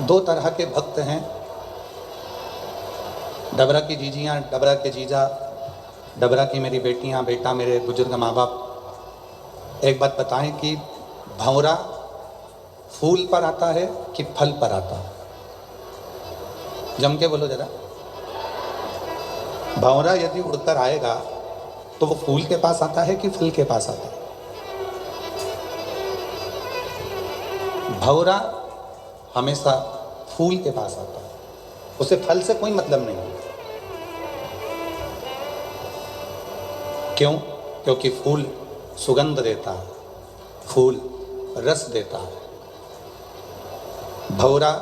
दो तरह के भक्त हैं, डबरा की जीजियाँ, डबरा के जीजा, डबरा की मेरी बेटियाँ, बेटा, मेरे बुजुर्ग माँ बाप। एक बात बताएं कि भंवरा फूल पर आता है कि फल पर आता है? जम के बोलो जरा। भंवरा यदि उड़कर आएगा तो वो फूल के पास आता है कि फल के पास आता है? भंवरा हमेशा फूल के पास आता है, उसे फल से कोई मतलब नहीं है। क्यों? क्योंकि फूल सुगंध देता है, फूल रस देता है। भंवरा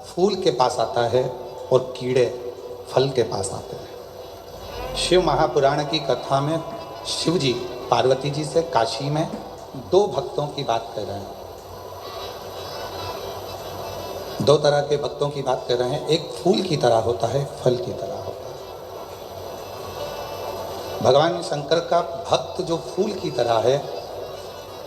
फूल के पास आता है और कीड़े फल के पास आते हैं। शिव महापुराण की कथा में शिव जी पार्वती जी से काशी में दो भक्तों की बात कर रहे हैं, दो तरह के भक्तों की बात कर रहे हैं। एक फूल की तरह होता है, एक फल की तरह होता है। भगवान शंकर का भक्त जो फूल की तरह है,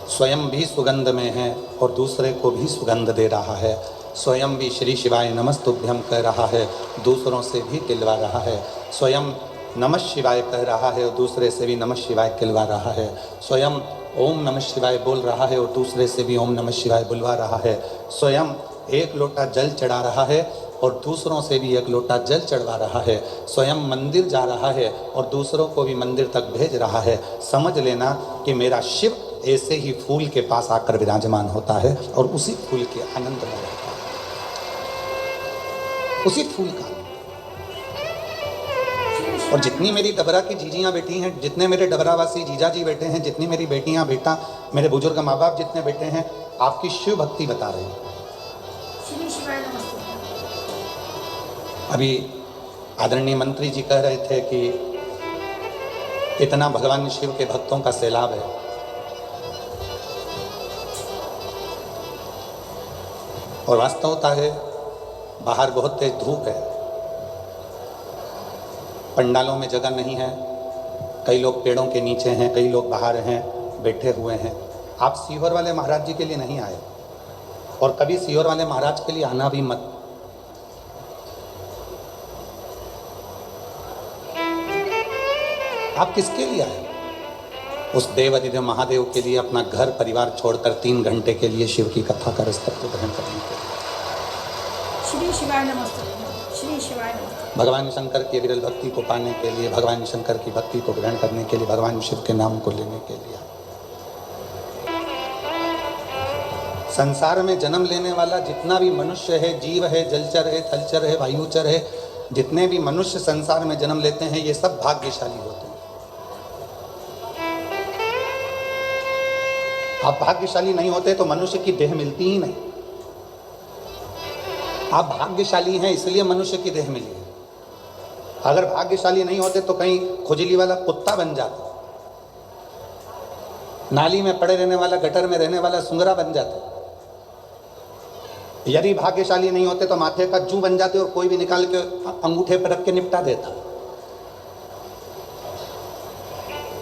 स्वयं भी सुगंध में है और दूसरे को भी सुगंध दे रहा है। स्वयं भी श्री शिवाय नमस्तुभ्यं कह रहा है, दूसरों से भी किलवा रहा है। स्वयं नमः शिवाय कह रहा है और दूसरे से भी नमः शिवाय किलवा रहा है। स्वयं ओम नमः शिवाय बोल रहा है और दूसरे से भी ओम नमः शिवाय बुलवा रहा है। स्वयं एक लोटा जल चढ़ा रहा है और दूसरों से भी एक लोटा जल चढ़वा रहा है। स्वयं मंदिर जा रहा है और दूसरों को भी मंदिर तक भेज रहा है। समझ लेना कि मेरा शिव ऐसे ही फूल के पास आकर विराजमान होता है और उसी फूल के आनंद में रहता है, उसी फूल का। और जितनी मेरी डबरा की जीजियाँ बैठी हैं, जितने मेरे डबरावासी जीजा जी बैठे हैं, जितनी मेरी बेटियाँ, बेटा, मेरे बुजुर्ग माँ बाप जितने बैठे हैं, आपकी शिव भक्ति बता रहे हैं। अभी आदरणीय मंत्री जी कह रहे थे कि इतना भगवान शिव के भक्तों का सैलाब है। और वास्तवता है, बाहर बहुत तेज धूप है, पंडालों में जगह नहीं है, कई लोग पेड़ों के नीचे हैं, कई लोग बाहर हैं, बैठे हुए हैं। आप सीहोर वाले महाराज जी के लिए नहीं आए और कभी सीहोर वाले महाराज के लिए आना भी मत। आप किसके लिए आए? उस देव अधिदेव महादेव के लिए, अपना घर परिवार छोड़कर 3 घंटे के लिए शिव की कथा का रस्तत्व ग्रहण करने के लिए। श्री शिवाय नमस्तुभ्यं, श्री शिवाय नमस्तुभ्यं। भगवान शंकर की विरल भक्ति को पाने के लिए, भगवान शंकर की भक्ति को ग्रहण करने के लिए, भगवान शिव के नाम को लेने के लिए। संसार में जन्म लेने वाला जितना भी मनुष्य है, जीव है, जलचर है, थलचर है, वायुचर है, जितने भी मनुष्य संसार में जन्म लेते हैं, ये सब भाग्यशाली होते हैं। आप भाग्यशाली नहीं होते तो मनुष्य की देह मिलती ही नहीं। आप भाग्यशाली हैं इसलिए मनुष्य की देह मिली है। अगर भाग्यशाली नहीं होते तो कहीं खुजली वाला कुत्ता बन जाते, नाली में पड़े रहने वाला, गटर में रहने वाला सुंगरा बन जाते। यदि भाग्यशाली नहीं होते तो माथे का जू बन जाते और कोई भी निकाल के अंगूठे पर रख के निपटा देता,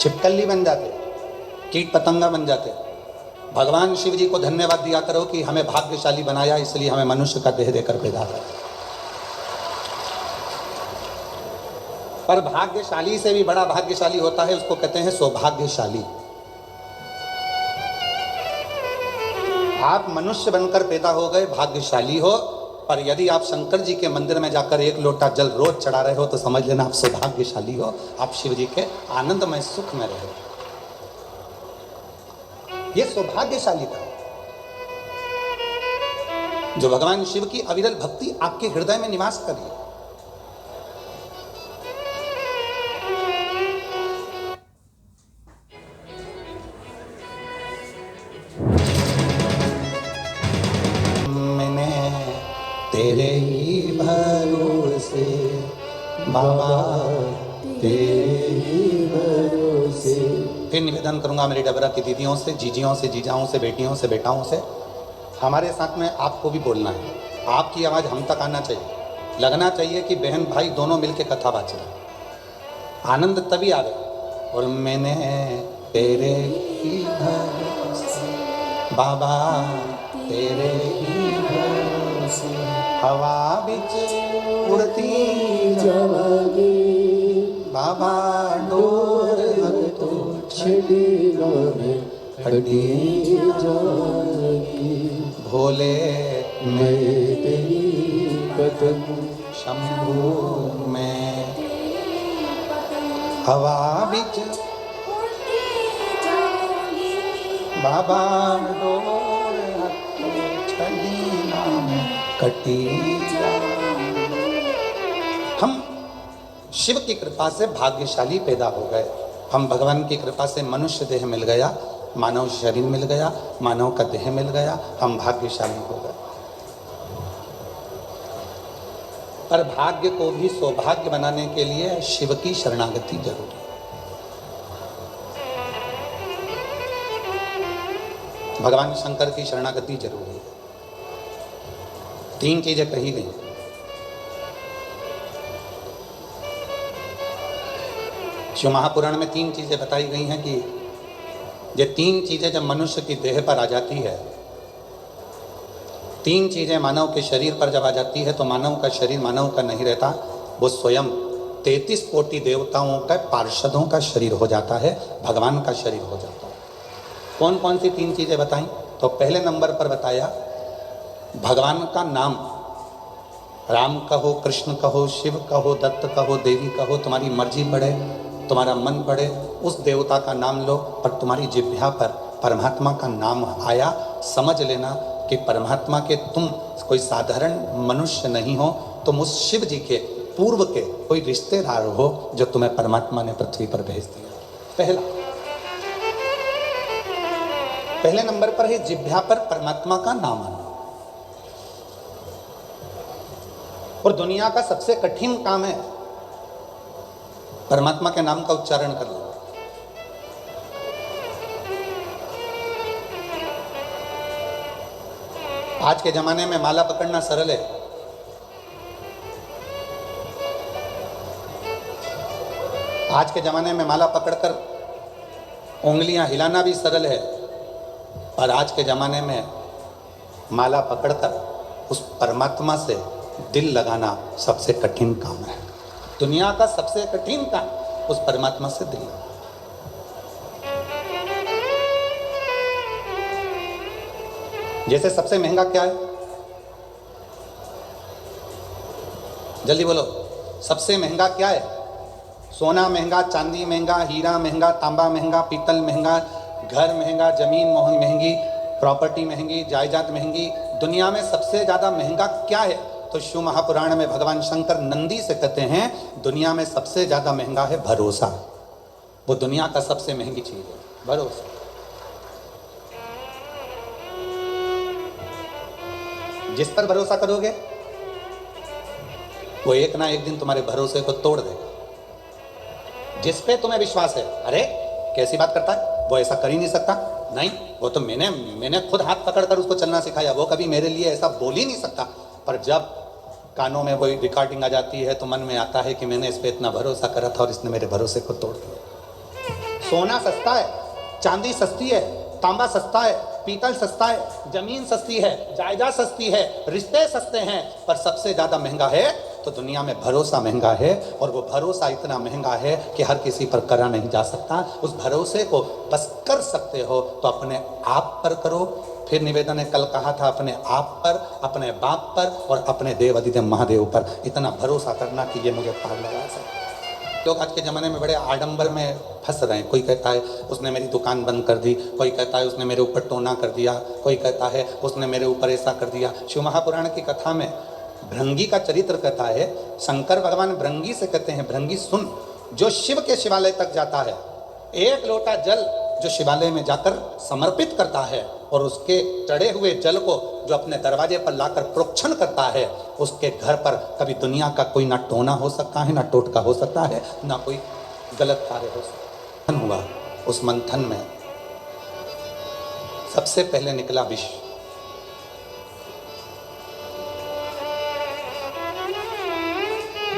छिपकली बन जाते, कीट पतंगा बन जाते। भगवान शिव जी को धन्यवाद दिया करो कि हमें भाग्यशाली बनाया, इसलिए हमें मनुष्य का देह देकर पैदा किया। पर भाग्यशाली से भी बड़ा भाग्यशाली होता है, उसको कहते हैं सौभाग्यशाली। आप मनुष्य बनकर पैदा हो गए, भाग्यशाली हो। पर यदि आप शंकर जी के मंदिर में जाकर 1 लोटा जल रोज चढ़ा रहे हो तो समझ लेना आप सौभाग्यशाली हो। आप शिव जी के आनंदमय सुख में रहे, ये सौभाग्यशालीता है। जो भगवान शिव की अविरल भक्ति आपके हृदय में निवास करिए। मैंने तेरे ही भरोसे बाबा, तेरे ही भरोसे। फिर निवेदन करूंगा मेरी डबरा की दीदियों से, जीजियों से, जीजाओं से, बेटियों से, बेटाओं से, हमारे साथ में आपको भी बोलना है। आपकी आवाज़ हम तक आना चाहिए, लगना चाहिए कि बहन भाई दोनों मिलके कथा बाँच रहे। आनंद तभी आवे। और मैंने तेरे ही भरोसे बाबा, तेरे ही भरोसे। हवा बिच उड़ती जावांगी बाबा डोर तो छड़ीना में कटी जावांगी भोले मैं तेरी कदम शंभू में हवा बिच बाबा डोर छड़ीना में कटी जावांगी। हम शिव की कृपा से भाग्यशाली पैदा हो गए। हम भगवान की कृपा से मनुष्य देह मिल गया, मानव शरीर मिल गया, मानव का देह मिल गया, हम भाग्यशाली हो गए। पर भाग्य को भी सौभाग्य बनाने के लिए शिव की शरणागति जरूरी है। भगवान शंकर की शरणागति जरूरी है। 3 चीजें कही गई। शिव महापुराण में 3 चीजें बताई गई हैं कि ये 3 चीजें जब मनुष्य की देह पर आ जाती है, 3 चीजें मानव के शरीर पर जब आ जाती है तो मानव का शरीर मानव का नहीं रहता, वो स्वयं 33 कोटि देवताओं का पार्षदों का शरीर हो जाता है, भगवान का शरीर हो जाता है। कौन कौन सी 3 चीजें बताई? तो पहले नंबर पर बताया भगवान का नाम। राम कहो, कृष्ण कहो, शिव कहो, दत्त कहो, देवी कहो, तुम्हारी मर्जी पड़े, तुम्हारा मन पड़े, उस देवता का नाम लो, पर तुम्हारी जिह्वा पर परमात्मा का नाम आया, समझ लेना कि परमात्मा के तुम कोई साधारण मनुष्य नहीं हो, तुम उस शिव जी के पूर्व के कोई रिश्तेदार हो जो तुम्हें परमात्मा ने पृथ्वी पर भेज दिया। पहले नंबर पर है जिह्वा पर परमात्मा का नाम आना। और दुनिया का सबसे कठिन काम है परमात्मा के नाम का उच्चारण करना। आज के जमाने में माला पकड़ना सरल है, आज के जमाने में माला पकड़कर उंगलियां हिलाना भी सरल है, और आज के जमाने में माला पकड़कर उस परमात्मा से दिल लगाना सबसे कठिन काम है। दुनिया का सबसे कठिन काम उस परमात्मा से दिल लगाना। जैसे सबसे महंगा क्या है? जल्दी बोलो, सबसे महंगा क्या है? सोना महंगा, चांदी महंगा, हीरा महंगा, तांबा महंगा, पीतल महंगा, घर महंगा, जमीन महंगी, प्रॉपर्टी महंगी, जायदाद महंगी। दुनिया में सबसे ज्यादा महंगा क्या है? तो शिव महापुराण में भगवान शंकर नंदी से कहते हैं दुनिया में सबसे ज्यादा महंगा है भरोसा। वो दुनिया का सबसे महंगी चीज है, भरोसा। जिस पर भरोसा करोगे वो एक ना एक दिन तुम्हारे भरोसे को तोड़ देगा। जिस पे तुम्हें विश्वास है, अरे कैसी बात करता है, वो ऐसा कर ही नहीं सकता, नहीं वो तो मैंने खुद हाथ पकड़कर उसको चलना सिखाया, वो कभी मेरे लिए ऐसा बोल ही नहीं सकता। पर जब कानों में कोई रिकॉर्डिंग आ जाती है तो मन में आता है कि मैंने इस पे इतना भरोसा करा था और इसने मेरे भरोसे को तोड़ दिया। सोना सस्ता है, चांदी सस्ती है, तांबा सस्ता है, पीतल सस्ता है, जमीन सस्ती है, जायदाद सस्ती है, रिश्ते सस्ते हैं, पर सबसे ज्यादा महंगा है तो दुनिया में भरोसा महंगा है। और वो भरोसा इतना महंगा है कि हर किसी पर करा नहीं जा सकता। उस भरोसे को बस कर सकते हो तो अपने आप पर करो। फिर निवेदन ने कल कहा था अपने आप पर, अपने बाप पर और अपने देव अधिदेव महादेव पर इतना भरोसा करना कि ये मुझे पार लगा सकता। लोग आज के ज़माने में बड़े आडंबर में फंस रहे हैं। कोई कहता है उसने मेरी दुकान बंद कर दी, कोई कहता है उसने मेरे ऊपर टोना कर दिया, कोई कहता है उसने मेरे ऊपर ऐसा कर दिया। शिव महापुराण की कथा में भृंगी का चरित्र कहता है, शंकर भगवान भृंगी से कहते हैं, भृंगी सुन, जो शिव के शिवालय तक जाता है, एक लोटा जल जो शिवालय में जाकर समर्पित करता है और उसके चढ़े हुए जल को जो अपने दरवाजे पर लाकर प्रोक्षण करता है, उसके घर पर कभी दुनिया का कोई ना टोना हो सकता है, ना टोटका हो सकता है, ना कोई गलत कार्य हो सकता है। हुआ उस मंथन में सबसे पहले निकला विष।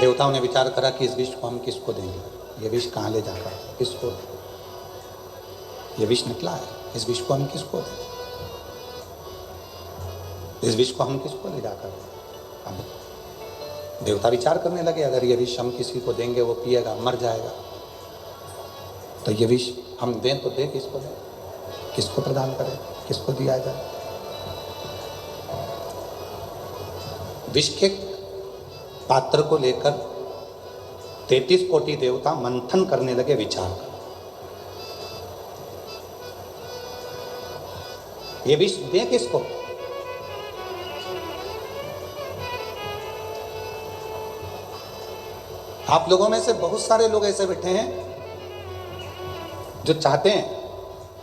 देवताओं ने विचार करा कि इस विष को हम किसको देंगे, ये विष कहाँ ले जाकर किसको, ये विष निकला है, इस विष को हम किसको दें, इस विष को हम किसको ले जाकर। अब देवता विचार करने लगे, अगर ये विष हम किसी को देंगे वो पिएगा मर जाएगा, तो ये विष हम दें तो दें किसको दें, किसको प्रदान करें, किसको दिया जाए। विष के पात्र को लेकर 33 कोटि देवता मंथन करने लगे, विचार कर ये विष दें किसको। आप लोगों में से बहुत सारे लोग ऐसे बैठे हैं जो चाहते हैं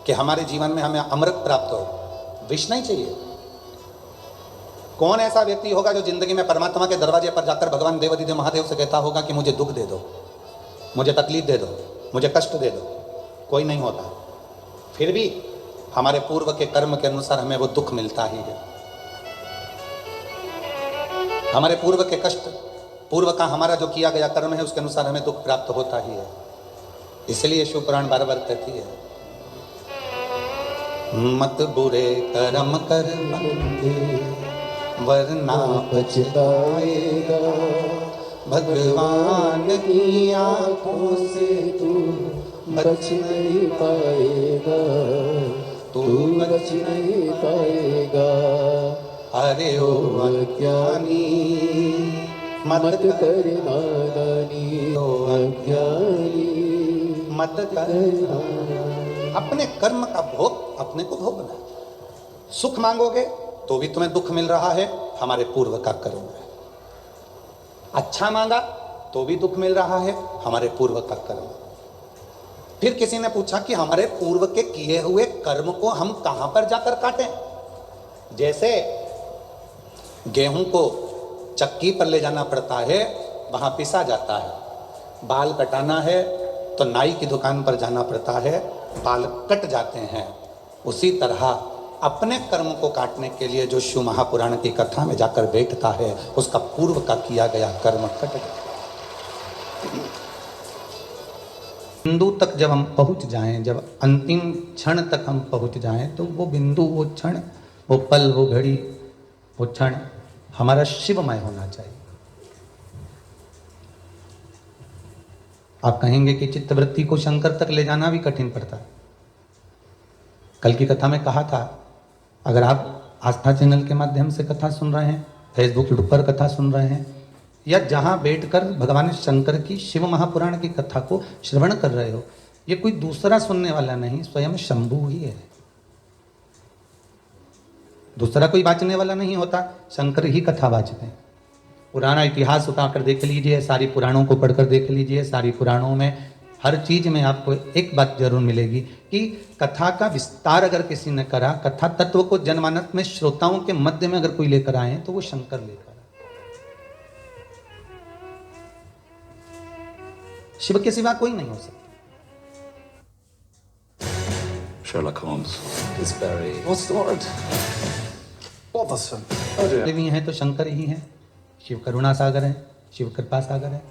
कि हमारे जीवन में हमें अमृत प्राप्त हो, विष नहीं चाहिए। कौन ऐसा व्यक्ति होगा जो जिंदगी में परमात्मा के दरवाजे पर जाकर भगवान देवाधिदेव महादेव से कहता होगा कि मुझे दुख दे दो, मुझे तकलीफ दे दो, मुझे कष्ट दे दो? कोई नहीं होता। फिर भी हमारे पूर्व के कर्म के अनुसार हमें वो दुख मिलता ही है। हमारे पूर्व के कष्ट, पूर्व का हमारा जो किया गया कर्म है उसके अनुसार हमें दुख प्राप्त होता ही है। इसलिए शिव पुराण बार बार कहती है, मत बुरे कर्म कर बंदे वरना पछताएगा, भगवान की आंखों से तू बच नहीं पाएगा, तू बच नहीं पाएगा। अरे ओ अज्ञानी मत कर नादानी, ओ अज्ञानी मत कर। अपने कर्म का भोग अपने को भोगना है। सुख मांगोगे तो भी तुम्हें दुख मिल रहा है, हमारे पूर्व का कर्म है। अच्छा मांगा तो भी दुख मिल रहा है, हमारे पूर्व का कर्म। फिर किसी ने पूछा कि हमारे पूर्व के किए हुए कर्म को हम कहां पर जाकर काटें। जैसे गेहूं को चक्की पर ले जाना पड़ता है, वहां पिसा जाता है। बाल कटाना है तो नाई की दुकान पर जाना पड़ता है, बाल कट जाते हैं। उसी तरह अपने कर्म को काटने के लिए जो शिव महापुराण की कथा में जाकर बैठता है, उसका पूर्व का किया गया कर्म कट जाता है। बिंदु तक जब हम पहुंच जाएं, जब अंतिम क्षण तक हम पहुंच जाएं, तो वो बिंदु, वो क्षण, वो पल, वो घड़ी, वो क्षण हमारा शिवमय होना चाहिए। आप कहेंगे कि चित्तवृत्ति को शंकर तक ले जाना भी कठिन पड़ता है। कल की कथा में कहा था, अगर आप आस्था चैनल के माध्यम से कथा सुन रहे हैं, फेसबुक यूट्यूब पर कथा सुन रहे हैं, या जहां बैठकर भगवान शंकर की शिव महापुराण की कथा को श्रवण कर रहे हो, ये कोई दूसरा सुनने वाला नहीं, स्वयं शंभु ही है। दूसरा कोई वाचने वाला नहीं होता, शंकर ही कथा वाचते हैं। पुराना इतिहास उठाकर देख लीजिए, सारी पुराणों को पढ़कर देख लीजिए, सारी पुराणों में हर चीज में आपको एक बात जरूर मिलेगी कि कथा का विस्तार अगर किसी ने करा, कथा तत्व को जनमानस में श्रोताओं के मध्य में अगर कोई लेकर आए तो वो शंकर लेकर आए। शिव के सिवा कोई नहीं हो सकता। Sherlock Holmes is very... What's the word? Bothersome. भी हैं तो शंकर ही हैं। शिव करुणा सागर है, शिव कृपा सागर है।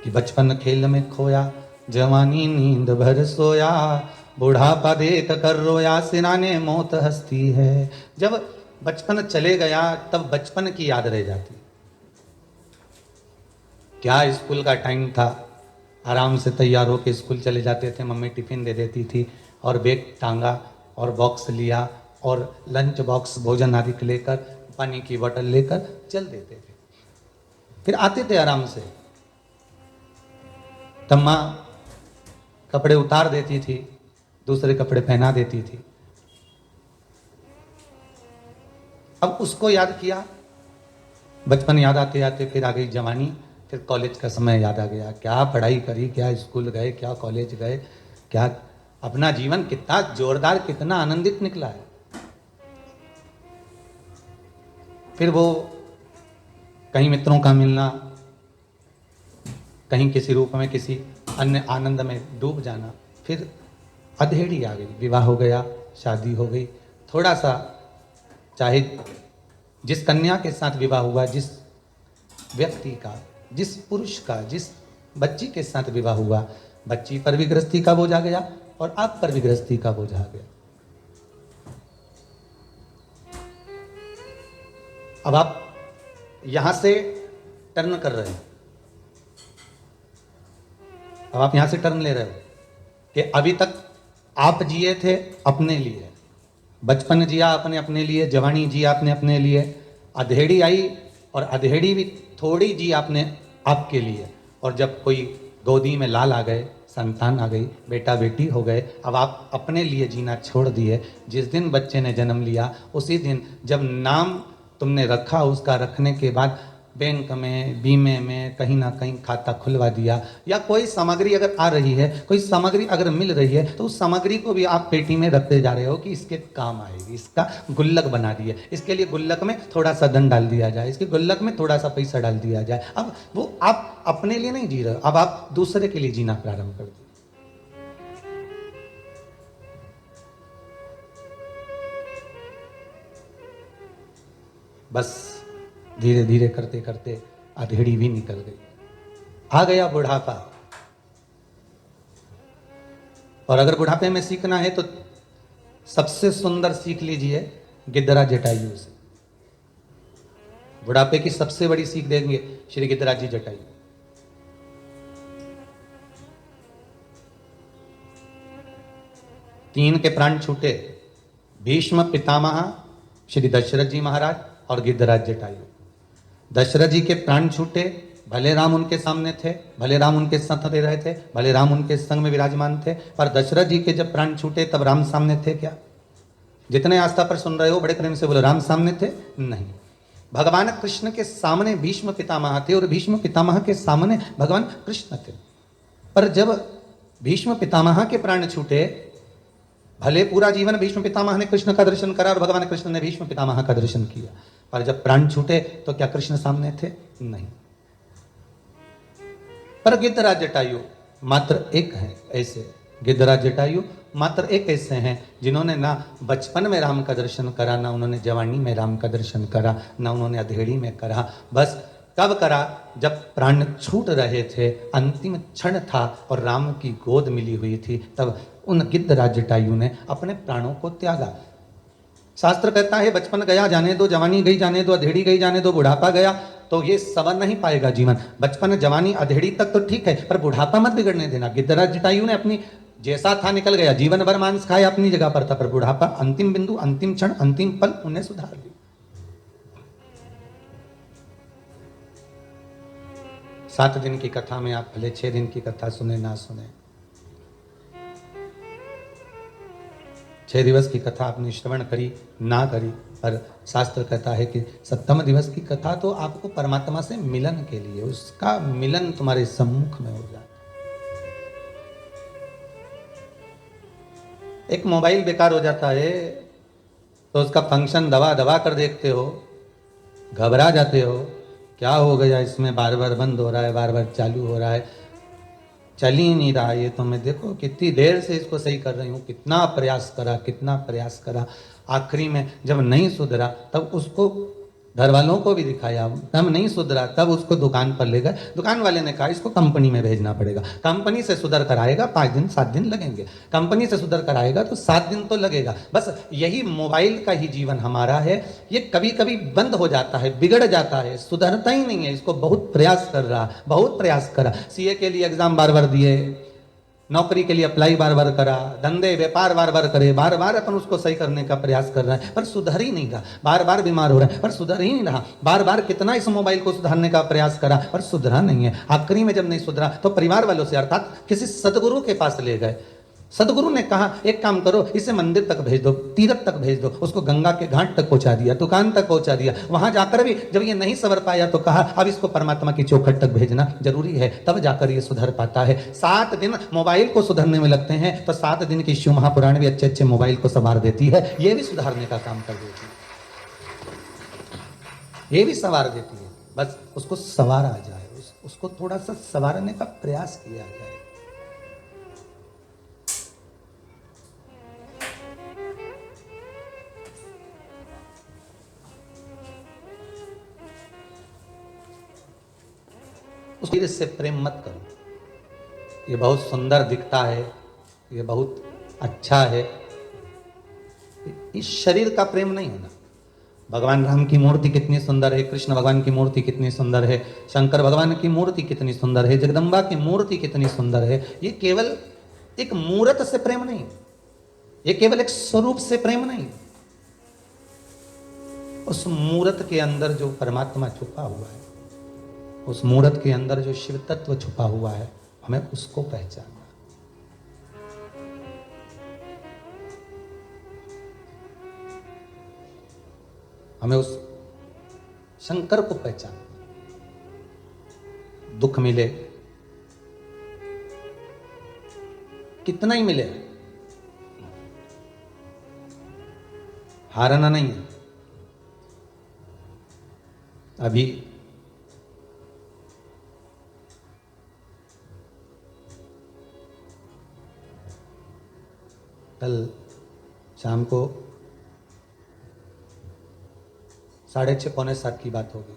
कि बचपन खेल में खोया, जवानी नींद भर सोया, बुढ़ापा देख कर रोया, सिराने मौत हंसती है। जब बचपन चले गया तब बचपन की याद रह जाती। क्या स्कूल का टाइम था, आराम से तैयार होकर स्कूल चले जाते थे, मम्मी टिफिन दे देती थी और बैग टांगा और बॉक्स लिया और लंच बॉक्स भोजन आदि लेकर, पानी की बोतल लेकर चल देते थे। फिर आते थे आराम से, तब माँ कपड़े उतार देती थी, दूसरे कपड़े पहना देती थी। अब उसको याद किया, बचपन याद आते आते फिर आ गई जवानी, फिर कॉलेज का समय याद आ गया। क्या पढ़ाई करी, क्या स्कूल गए, क्या कॉलेज गए, क्या अपना जीवन कितना जोरदार, कितना आनंदित निकला है। फिर वो कहीं मित्रों का मिलना, कहीं किसी रूप में किसी अन्य आनंद में डूब जाना, फिर अधेड़ी आ गई, विवाह हो गया, शादी हो गई। थोड़ा सा चाहे जिस कन्या के साथ विवाह हुआ, जिस व्यक्ति का, जिस पुरुष का, जिस बच्ची के साथ विवाह हुआ, बच्ची पर भी गृहस्थी का बोझ आ गया और आप पर भी गृहस्थी का बोझ आ गया। अब आप यहां से टर्न कर रहे हैं, अब आप यहां से टर्न ले रहे हो कि अभी तक आप जिए थे अपने लिए, बचपन जिया आपने अपने लिए, जवानी जी आपने अपने लिए, अधेड़ी आई और अधेड़ी भी थोड़ी जी आपने आपके लिए, और जब कोई गोदी में लाल आ गए, संतान आ गई, बेटा बेटी हो गए, अब आप अपने लिए जीना छोड़ दिए। जिस दिन बच्चे ने जन्म लिया उसी दिन जब नाम तुमने रखा, उसका रखने के बाद बैंक में, बीमे में, कहीं ना कहीं खाता खुलवा दिया, या कोई सामग्री अगर आ रही है, कोई सामग्री अगर मिल रही है, तो उस सामग्री को भी आप पेटी में रखते जा रहे हो कि इसके काम आएगी, इसका गुल्लक बना दिए, इसके लिए गुल्लक में थोड़ा सा धन डाल दिया जाए, इसके गुल्लक में थोड़ा सा पैसा डाल दिया जाए। अब वो आप अपने लिए नहीं जी रहे हो, अब आप दूसरे के लिए जीना प्रारंभ कर दिए। बस धीरे धीरे करते करते अधेड़ी भी निकल गई, आ गया बुढ़ापा। और अगर बुढ़ापे में सीखना है तो सबसे सुंदर सीख लीजिए गिद्धरा जटायु से। बुढ़ापे की सबसे बड़ी सीख देंगे श्री गिद्धराज जी जटायु। तीन के प्राण छूटे, भीष्म पितामह, श्री दशरथ जी महाराज और गिद्धराज जटायु। दशरथ जी के प्राण छूटे, भले राम उनके सामने थे, भले राम उनके साथ दे रहे थे, भले राम उनके संग में विराजमान थे, पर दशरथ जी के जब प्राण छूटे तब राम सामने थे क्या? जितने आस्था पर सुन रहे हो बड़े प्रेम से बोलो, राम सामने थे? नहीं। भगवान कृष्ण के सामने भीष्म पितामह थे और भीष्म पितामह के सामने भगवान कृष्ण थे। पर जब भीष्म पितामह के प्राण छूटे, भले पूरा जीवन भीष्म पितामह ने कृष्ण का दर्शन करा और भगवान कृष्ण ने भीष्म पितामह का दर्शन किया, पर जब प्राण छूटे तो क्या कृष्ण सामने थे? नहीं। पर गिद्धराज जटायु मात्र एक है ऐसे, गिद्धराज जटायु मात्र एक ऐसे हैं जिन्होंने ना बचपन में राम का दर्शन करा, ना उन्होंने जवानी में राम का दर्शन करा, ना उन्होंने अधेड़ी में करा। बस कब करा? जब प्राण छूट रहे थे, अंतिम क्षण था और राम की गोद मिली हुई थी, तब उन गिद्धराज जटायु ने अपने प्राणों को त्यागा। शास्त्र कहता है बचपन गया जाने दो, जवानी गई जाने दो, अधेड़ी गई जाने दो, बुढ़ापा गया तो ये संवर नहीं पाएगा जीवन। बचपन, जवानी, अधेड़ी तक तो ठीक है, पर बुढ़ापा मत बिगड़ने देना। गिद्धराज जटायु ने अपनी जैसा था निकल गया, जीवन भर मांस खाया अपनी जगह पर था, पर बुढ़ापा अंतिम बिंदु, अंतिम क्षण, अंतिम पल उन्हें सुधार ली। 7 दिन की कथा में आप भले 6 दिन की कथा सुने ना सुने, 6 दिवस की कथा आपने श्रवण करी ना करी, पर शास्त्र कहता है कि 7वें दिवस की कथा तो आपको परमात्मा से मिलन के लिए, उसका मिलन तुम्हारे सम्मुख में हो जाए। एक मोबाइल बेकार हो जाता है तो उसका फंक्शन दबा दबा कर देखते हो, घबरा जाते हो, क्या हो गया इसमें, बार बार बंद हो रहा है, बार बार चालू हो रहा है, चल ही नहीं रहा ये तो, मैं देखो कितनी देर से इसको सही कर रही हूँ, कितना प्रयास करा, कितना प्रयास करा, आखिरी में जब नहीं सुधरा तब उसको घर वालों को भी दिखाया, तब नहीं सुधरा तब उसको दुकान पर ले गए, दुकान वाले ने कहा इसको कंपनी में भेजना पड़ेगा, कंपनी से सुधर कर आएगा 5 दिन 7 दिन लगेंगे, कंपनी से सुधर कर आएगा तो 7 दिन तो लगेगा। बस यही मोबाइल का ही जीवन हमारा है, ये कभी कभी बंद हो जाता है, बिगड़ जाता है, सुधरता ही नहीं है, इसको बहुत प्रयास कर रहा, बहुत प्रयास करा, सीए के लिए एग्जाम बार बार दिए, नौकरी के लिए अप्लाई बार बार करा, धंधे व्यापार बार बार करे, बार बार अपन उसको सही करने का प्रयास कर रहा है, पर सुधर ही नहीं रहा, बार बार बीमार हो रहा है पर सुधर ही नहीं रहा, बार बार कितना इस मोबाइल को सुधारने का प्रयास करा पर सुधरा नहीं है। आखिरी में जब नहीं सुधरा तो परिवार वालों से अर्थात किसी सदगुरु के पास ले गए। सदगुरु ने कहा एक काम करो, इसे मंदिर तक भेज दो, तीर्थ तक भेज दो, उसको गंगा के घाट तक पहुंचा दिया, दुकान तक पहुंचा दिया, वहां जाकर भी जब ये नहीं सवर पाया तो कहा अब इसको परमात्मा की चौखट तक भेजना जरूरी है, तब जाकर ये सुधर पाता है। 7 दिन मोबाइल को सुधरने में लगते हैं तो 7 दिन की शिव महापुराण भी अच्छे अच्छे मोबाइल को संवार देती है, ये भी सुधारने का काम कर देती है, ये भी संवार देती है, बस उसको संवारा जाए, उसको थोड़ा सा संवारने का प्रयास किया जाए। इससे प्रेम मत करो, ये बहुत सुंदर दिखता है, ये बहुत अच्छा है, इस शरीर का प्रेम नहीं होना। भगवान राम की मूर्ति कितनी सुंदर है, कृष्ण भगवान की मूर्ति कितनी सुंदर है, शंकर भगवान की मूर्ति कितनी सुंदर है, जगदम्बा की मूर्ति कितनी सुंदर है। ये केवल एक मूर्त से प्रेम नहीं, ये केवल एक स्वरूप से प्रेम नहीं, उस मूर्त के अंदर जो परमात्मा छुपा हुआ है, उस मूर्त के अंदर जो शिव तत्व छुपा हुआ है, हमें उसको पहचानना। हमें उस शंकर को पहचानना। दुख मिले कितना ही मिले, हारना नहीं है। अभी कल शाम को 6:30 पौने 7 की बात होगी।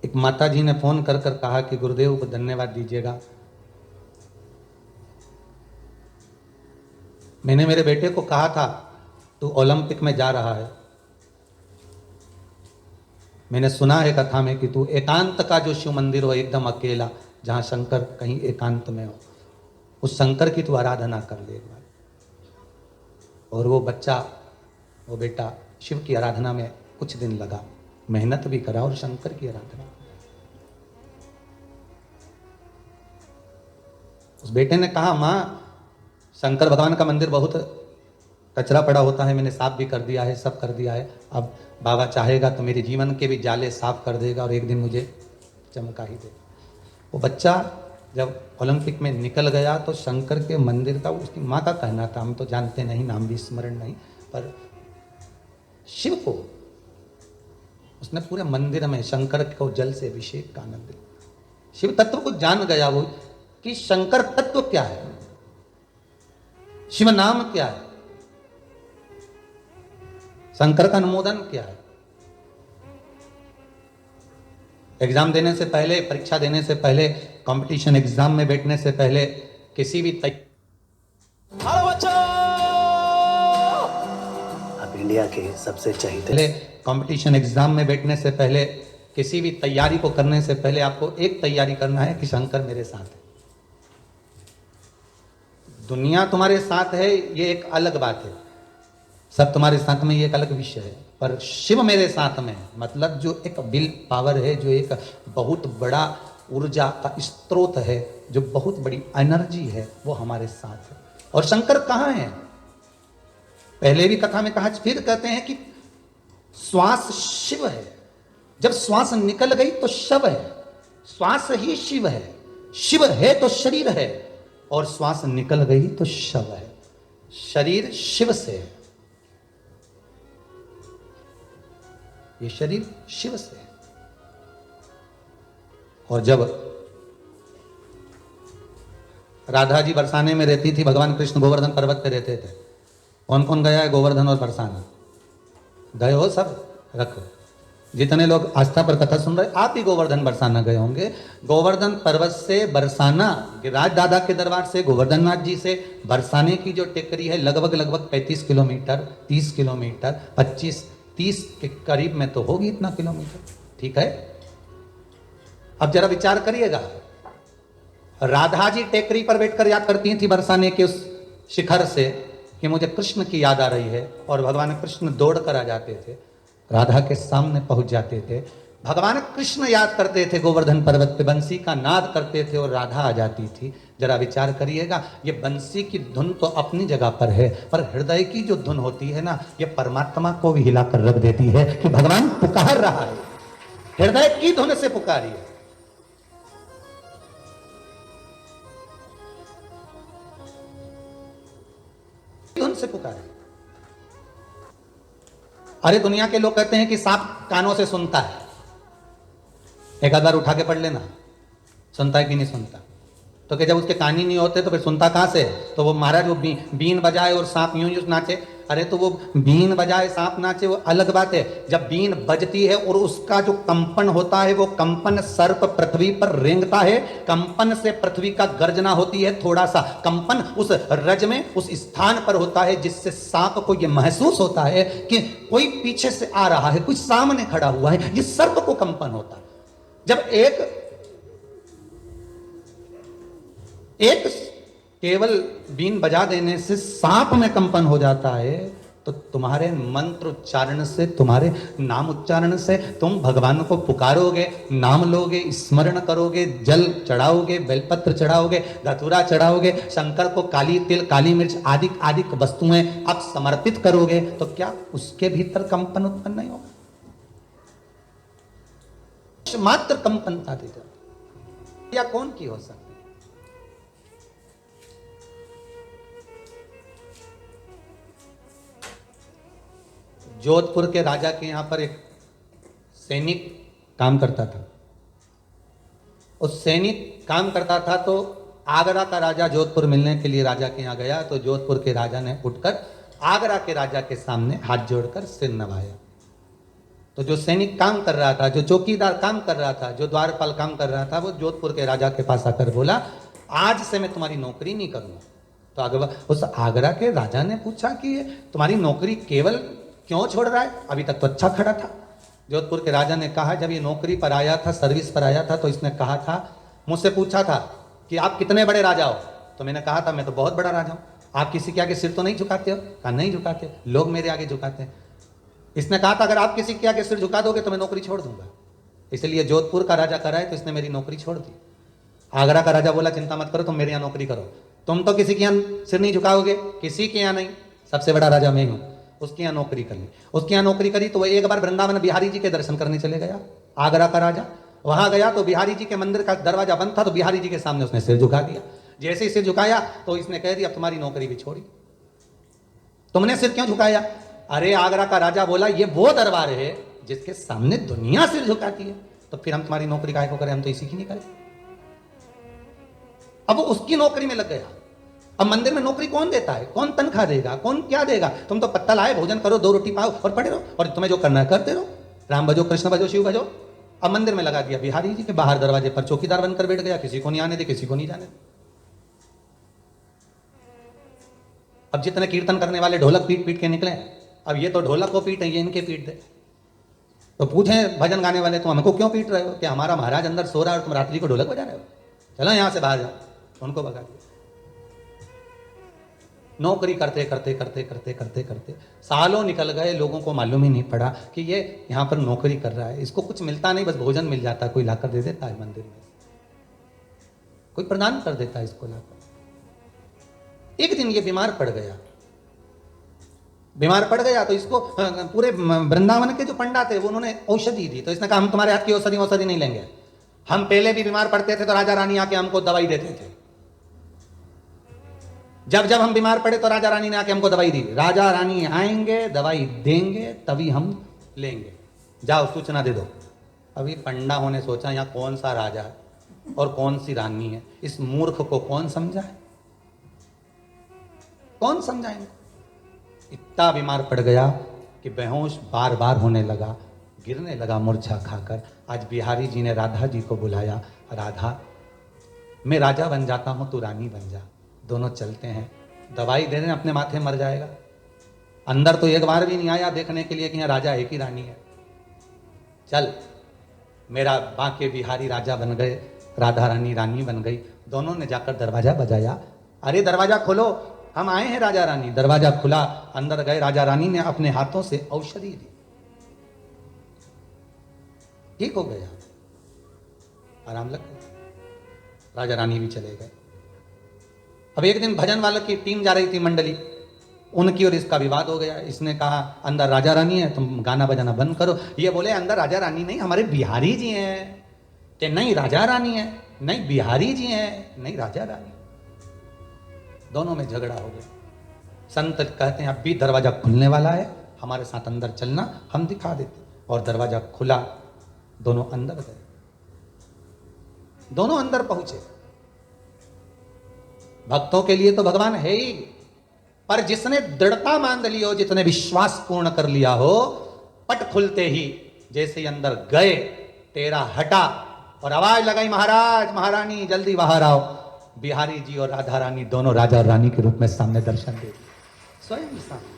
एक माता जी ने फोन कर कर कहा कि गुरुदेव को धन्यवाद दीजिएगा, मैंने मेरे बेटे को कहा था तू ओलंपिक में जा रहा है, मैंने सुना है कथा में कि तू एकांत का जो शिव मंदिर हो एकदम अकेला, जहां शंकर कहीं एकांत में हो, उस शंकर की तू आराधना कर ले एक बार। और वो बच्चा, वो बेटा शिव की आराधना में कुछ दिन लगा, मेहनत भी करा और शंकर की आराधना। उस बेटे ने कहा माँ शंकर भगवान का मंदिर बहुत कचरा पड़ा होता है, मैंने साफ भी कर दिया है, सब कर दिया है, अब बाबा चाहेगा तो मेरे जीवन के भी जाले साफ कर देगा और एक दिन मुझे चमका ही देगा। वो बच्चा जब ओलंपिक में निकल गया तो शंकर के मंदिर का, उसकी माँ का कहना था, हम तो जानते नहीं, नाम भी स्मरण नहीं, पर शिव को उसने पूरे मंदिर में शंकर को जल से अभिषेक का आनंद लिया। शिव तत्व को जान गया वो कि शंकर तत्व क्या है, शिव नाम क्या है, शंकर का अनुमोदन क्या है। एग्जाम देने से पहले, परीक्षा देने से पहले, कंपटीशन एग्जाम में बैठने से पहले, किसी भी आप इंडिया के सबसे चहीते, पहले कंपटीशन एग्जाम में बैठने से पहले, किसी भी तैयारी को करने से पहले आपको एक तैयारी करना है कि शंकर मेरे साथ है। दुनिया तुम्हारे साथ है ये एक अलग बात है, सब तुम्हारे साथ में ये एक अलग विषय है, पर शिव मेरे साथ में, मतलब जो एक विल पावर है, जो एक बहुत बड़ा ऊर्जा का स्रोत है, जो बहुत बड़ी एनर्जी है, वो हमारे साथ है। और शंकर कहाँ है? पहले भी कथा में कहा, फिर कहते हैं कि श्वास शिव है, जब श्वास निकल गई तो शव है, श्वास ही शिव है, शिव है तो शरीर है, और श्वास निकल गई तो शव है। शरीर शिव से है, ये शरीर शिव से है। और जब राधा जी बरसाने में रहती थी, भगवान कृष्ण गोवर्धन पर्वत पे रहते थे। कौन कौन गया है गोवर्धन और बरसाना? गए हो सब? रखो, जितने लोग आस्था पर कथा सुन रहे, आप ही गोवर्धन बरसाना गए होंगे। गोवर्धन पर्वत से बरसाना, गिरिराज दादा के दरबार से, गोवर्धन नाथ जी से बरसाने की जो टेकरी है, लगभग 35 किलोमीटर, 30 किलोमीटर, 25-30 के करीब में तो होगी इतना किलोमीटर, ठीक है। अब जरा विचार करिएगा, राधा जी टेकरी पर बैठकर याद करती थी बरसाने के उस शिखर से कि मुझे कृष्ण की याद आ रही है, और भगवान कृष्ण दौड़ कर आ जाते थे, राधा के सामने पहुंच जाते थे। भगवान कृष्ण याद करते थे गोवर्धन पर्वत पे, बंसी का नाद करते थे और राधा आ जाती थी। जरा विचार करिएगा, ये बंसी की धुन तो अपनी जगह पर है, पर हृदय की जो धुन होती है ना, ये परमात्मा को भी हिलाकर रख देती है कि भगवान पुकार रहा है, हृदय की धुन से पुकारिए। धुन से पुकारे। अरे दुनिया के लोग कहते हैं कि सांप कानों से सुनता है, एक आध बार उठा के पढ़ लेना, सुनता है कि नहीं सुनता? तो कि जब उसके कान ही नहीं होते तो फिर सुनता कहां से? तो वो महाराज वो बीन बजाए और सांप यूं यूं नाचे, अरे तो वो बीन बजाए सांप नाचे वो अलग बात है। जब बीन बजती है और उसका जो कंपन होता है, वो कंपन सर्प पृथ्वी पर रेंगता है, कंपन से पृथ्वी का गर्जना होती है, थोड़ा सा कंपन उस रज में उस स्थान पर होता है, जिससे सांप को यह महसूस होता है कि कोई पीछे से आ रहा है, कोई सामने खड़ा हुआ है। ये सर्प को कंपन होता है। जब एक केवल बीन बजा देने से सांप में कंपन हो जाता है, तो तुम्हारे मंत्र उच्चारण से, तुम्हारे नाम उच्चारण से तुम भगवान को पुकारोगे, नाम लोगे, स्मरण करोगे, जल चढ़ाओगे, बेलपत्र चढ़ाओगे, धतूरा चढ़ाओगे, शंकर को काली तिल, काली मिर्च आदि आदि वस्तुएं आप समर्पित करोगे, तो क्या उसके भीतर कंपन उत्पन्न नहीं होगा? मात्र कंपनता दे जाती या कौन की हो सकती? जोधपुर के राजा के यहां पर एक सैनिक काम करता था। उस सैनिक काम करता था तो आगरा का राजा जोधपुर मिलने के लिए राजा के यहां गया, तो जोधपुर के राजा ने उठकर आगरा के राजा के सामने हाथ जोड़कर सिर नवाया। तो जो सैनिक काम कर रहा था, जो चौकीदार काम कर रहा था, जो द्वारपाल काम कर रहा था, वो जोधपुर के राजा के पास आकर बोला, आज से मैं तुम्हारी नौकरी नहीं करूंगा। तो उस आगरा के राजा ने पूछा कि तुम्हारी नौकरी केवल क्यों छोड़ रहा है? अभी तक तो अच्छा खड़ा था। जोधपुर के राजा ने कहा, जब ये नौकरी पर आया था, सर्विस पर आया था, तो इसने कहा था, मुझसे पूछा था कि आप कितने बड़े राजा हो? तो मैंने कहा था मैं तो बहुत बड़ा राजा हूं। आप किसी के आगे सिर तो नहीं झुकाते हो? कहा नहीं झुकाते, लोग मेरे आगे झुकाते हैं। इसने कहा था अगर आप किसी के आगे सिर झुका दोगे तो मैं नौकरी छोड़ दूंगा। इसलिए जोधपुर का राजा करा है तो इसने मेरी नौकरी छोड़ दी। आगरा का राजा बोला, चिंता मत करो, तुम मेरे यहाँ नौकरी करो। तुम तो किसी के यहाँ सिर नहीं झुकाओगे, किसी के यहाँ नहीं, सबसे बड़ा राजा मैं हूं। उसके यहाँ नौकरी कर ली। उसके यहाँ नौकरी करी तो वह एक बार वृंदावन बिहारी जी के दर्शन करने चले गया। आगरा का राजा वहां गया तो बिहारी जी के मंदिर का दरवाजा बंद था, तो बिहारी जी के सामने उसने सिर झुका दिया। जैसे ही सिर झुकाया तो इसने कह दिया, अब तुम्हारी नौकरी भी छोड़ी। तुमने सिर क्यों झुकाया? अरे आगरा का राजा बोला, ये वो दरबार है जिसके सामने दुनिया सिर झुकाती है, तो फिर हम तुम्हारी नौकरी काहे को करें, हम तो इसी की नहीं करें। अब वो उसकी नौकरी में लग गया। अब मंदिर में नौकरी कौन देता है? कौन तनख्वाह देगा? कौन क्या देगा? तुम तो पत्ता लाए, भोजन करो, 2 रोटी पाओ और पड़े रहो, और तुम्हें जो करना है करते रहो, राम भजो, कृष्ण भजो, शिव भजो। अब मंदिर में लगा दिया बिहारी जी के बाहर दरवाजे पर चौकीदार बनकर बैठ गया, किसी को नहीं आने दे, किसी को नहीं जाने दे। अब जितने कीर्तन करने वाले ढोलक पीट पीट के निकले, अब ये तो ढोलक को पीट है, ये इनके पीट दे। तो पूछे भजन गाने वाले, तुम हमको क्यों पीट रहे हो? कि हमारा महाराज अंदर सो रहा है और तुम रात्रि को ढोलक बजा रहे हो, चलो यहां से बाहर जाओ। उनको भगा दिया। नौकरी करते करते करते करते करते करते सालों निकल गए, लोगों को मालूम ही नहीं पड़ा कि ये यहाँ पर नौकरी कर रहा है। इसको कुछ मिलता नहीं, बस भोजन मिल जाता है, कोई लाकर दे देता है मंदिर में, कोई प्रदान कर देता है इसको लाकर। एक दिन ये बीमार पड़ गया। बीमार पड़ गया तो इसको पूरे वृंदावन के जो पंडा थे वो उन्होंने औषधि दी। तो इसने कहा, हम तुम्हारे हाथ की औषधि नहीं लेंगे। हम पहले भी बीमार पड़ते थे तो राजा रानी आके हमको दवाई देते थे। जब जब हम बीमार पड़े तो राजा रानी ने आके हमको दवाई दी। राजा रानी आएंगे, दवाई देंगे, तभी हम लेंगे। जाओ सूचना दे दो। अभी पंडा ने सोचा, यहाँ कौन सा राजा है और कौन सी रानी है, इस मूर्ख को कौन समझाए, कौन समझाएंगे। इतना बीमार पड़ गया कि बेहोश बार बार होने लगा, गिरने लगा मूर्छा खाकर। आज बिहारी जी ने राधा जी को बुलाया, राधा मैं राजा बन जाता हूं, तू रानी बन जा, दोनों चलते हैं। दवाई दे दें, अपने माथे मर जाएगा। अंदर तो एक बार भी नहीं आया देखने के लिए कि यहाँ राजा एक ही रानी है। चल, मेरा बांके बिहारी राजा बन गए, राधा रानी रानी बन गई। दोनों ने जाकर दरवाजा बजाया, अरे दरवाजा खोलो, हम आए हैं राजा रानी। दरवाजा खुला, अंदर गए। राजा रानी ने अपने हाथों से औषधि दी, ठीक हो गया, आराम लग गया। राजा रानी भी चले गए। अब एक दिन भजन वालों की टीम जा रही थी, मंडली, उनकी और इसका विवाद हो गया। इसने कहा, अंदर राजा रानी है, तुम गाना बजाना बंद करो। ये बोले, अंदर राजा रानी नहीं, हमारे बिहारी जी हैं। कि नहीं राजा रानी है, नहीं बिहारी जी हैं, नहीं राजा रानी। दोनों में झगड़ा हो गया। संत कहते हैं, अब भी दरवाजा खुलने वाला है, हमारे साथ अंदर चलना, हम दिखा देते। और दरवाजा खुला, दोनों अंदर गए। दोनों अंदर पहुंचे। भक्तों के लिए तो भगवान है ही, पर जिसने दृढ़ता मान ली हो, जितने विश्वास पूर्ण कर लिया हो, पट खुलते ही जैसे ही अंदर गए तेरा हटा और आवाज लगाई, महाराज महारानी जल्दी बाहर आओ। बिहारी जी और राधा रानी दोनों राजा और रानी के रूप में सामने दर्शन दे स्वयं सामने।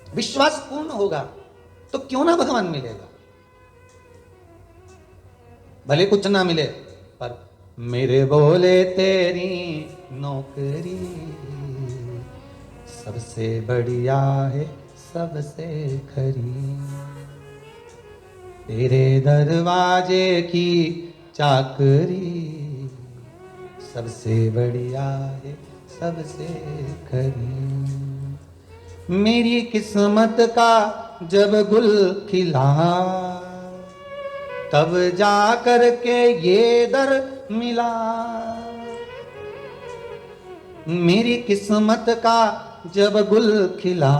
विश्वास पूर्ण होगा तो क्यों ना भगवान मिलेगा, भले कुछ ना मिले पर मेरे बोले तेरी नौकरी सबसे बढ़िया है सबसे खरी, तेरे दरवाजे की चाकरी सबसे बढ़िया है सबसे खरी। मेरी किस्मत का जब गुल खिला तब जा कर के ये दर मिला, मेरी किस्मत का जब गुल खिला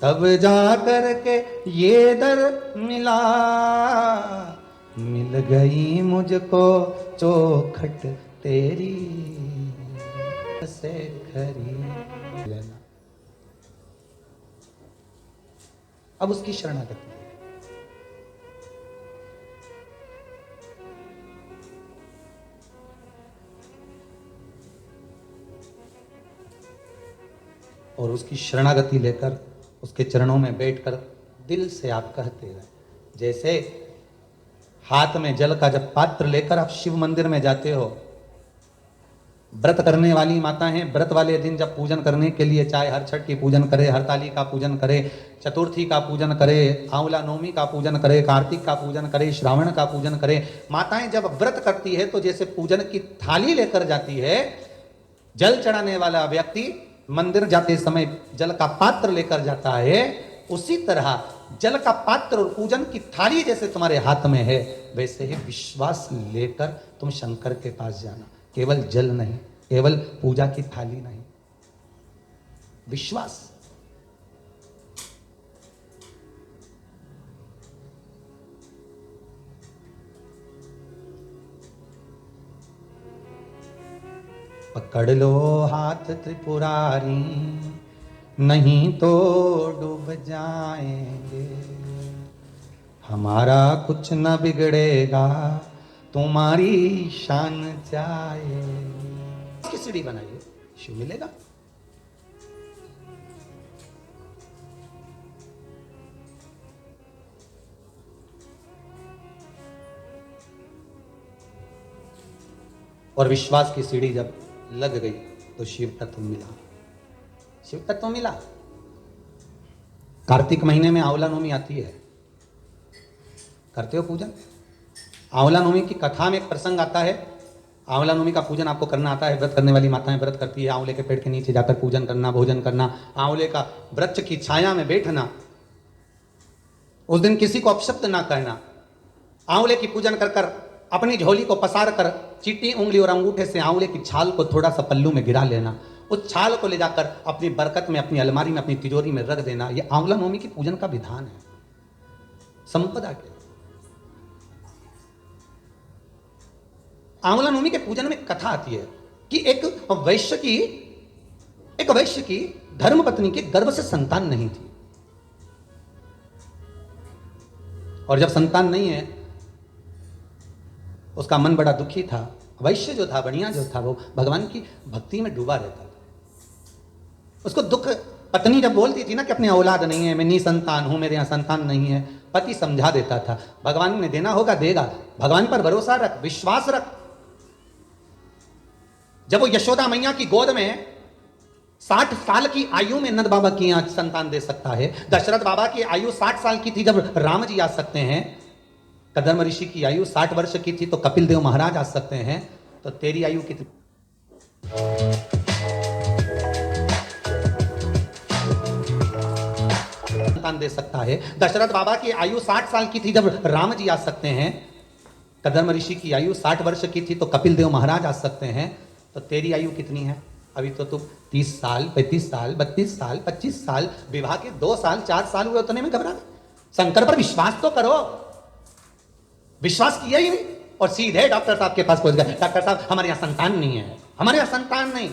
तब जा कर के ये दर मिला, मिल गई मुझको चौखट तेरी से खरी। अब उसकी शरणागति और उसकी शरणागति लेकर उसके चरणों में बैठकर दिल से आप कहते रहे, जैसे हाथ में जल का जब पात्र लेकर आप शिव मंदिर में जाते हो, व्रत करने वाली माता हैं, व्रत वाले दिन जब पूजन करने के लिए चाहे हर छठ की पूजन करे, हरताली का पूजन करे, चतुर्थी का पूजन करे, आंवला नवमी का पूजन करे, कार्तिक का पूजन करे, श्रावण का पूजन करे, माताएं जब व्रत करती है तो जैसे पूजन की थाली लेकर जाती है, जल चढ़ाने वाला व्यक्ति मंदिर जाते समय जल का पात्र लेकर जाता है, उसी तरह जल का पात्र और पूजन की थाली जैसे तुम्हारे हाथ में है, वैसे ही विश्वास लेकर तुम शंकर के पास जाना। केवल जल नहीं, केवल पूजा की थाली नहीं, विश्वास। पकड़ लो हाथ त्रिपुरारी नहीं तो डूब जाएंगे, हमारा कुछ न बिगड़ेगा तुम्हारी शान जाएगी। सीढ़ी बनाइए, शिव मिलेगा। और विश्वास की सीढ़ी जब लग गई तो शिव तत्व मिला, शिव तत्व मिला। कार्तिक महीने में आंवला नवमी आती है, करते हो पूजन? आंवला नवमी की कथा में एक प्रसंग आता है, आंवला नवमी का पूजन आपको करना आता है। व्रत करने वाली माताएं व्रत करती है, आंवले के पेड़ के नीचे जाकर पूजन करना, भोजन करना, आंवले का वृक्ष की छाया में बैठना, उस दिन किसी को अपशब्द ना कहना, आंवले की पूजन कर कर अपनी झोली को पसार कर चीटी उंगली और अंगूठे से आंवले की छाल को थोड़ा सा पल्लू में गिरा लेना, उस छाल को ले जाकर अपनी बरकत में, अपनी अलमारी में, अपनी तिजोरी में रख देना। यह आंवला नवमी की पूजन का विधान है, संपदा के। आंवला नवमी के पूजन में कथा आती है कि एक वैश्य की धर्मपत्नी के गर्भ से संतान नहीं थी, और जब संतान नहीं है उसका मन बड़ा दुखी था। वैश्य जो था, बढ़िया जो था, वो भगवान की भक्ति में डूबा रहता था। उसको दुख, पत्नी जब बोलती थी ना कि अपनी औलाद नहीं है, मैं निसंतान हूं, मेरे यहां संतान नहीं है, पति समझा देता था, भगवान ने देना होगा देगा, भगवान पर भरोसा रख, विश्वास रख। जब वो यशोदा मैया की गोद में 60 साल की आयु में नंद बाबा की यहाँ संतान दे सकता है, दशरथ बाबा की आयु 60 साल की थी जब राम जी आ सकते हैं, कदम ऋषि की आयु 60 वर्ष की थी तो कपिल देव महाराज आ सकते हैं, तो तेरी आयु कितनी? संतान दे सकता है। दशरथ बाबा की आयु 60 साल की थी जब राम जी आ सकते हैं, कदम ऋषि की आयु 60 वर्ष की थी तो कपिल देव महाराज आ सकते हैं, तो तेरी आयु कितनी है? अभी तो तुम 30 साल, 35 साल, 32 साल, 25 साल, विवाह के 2 साल 4 साल हुए, उतने में घबरा गए। शंकर पर विश्वास तो करो, विश्वास किया ही नहीं और सीधे डॉक्टर साहब के पास पहुंच गए। डॉक्टर साहब हमारे यहां संतान नहीं है, हमारे यहां संतान नहीं।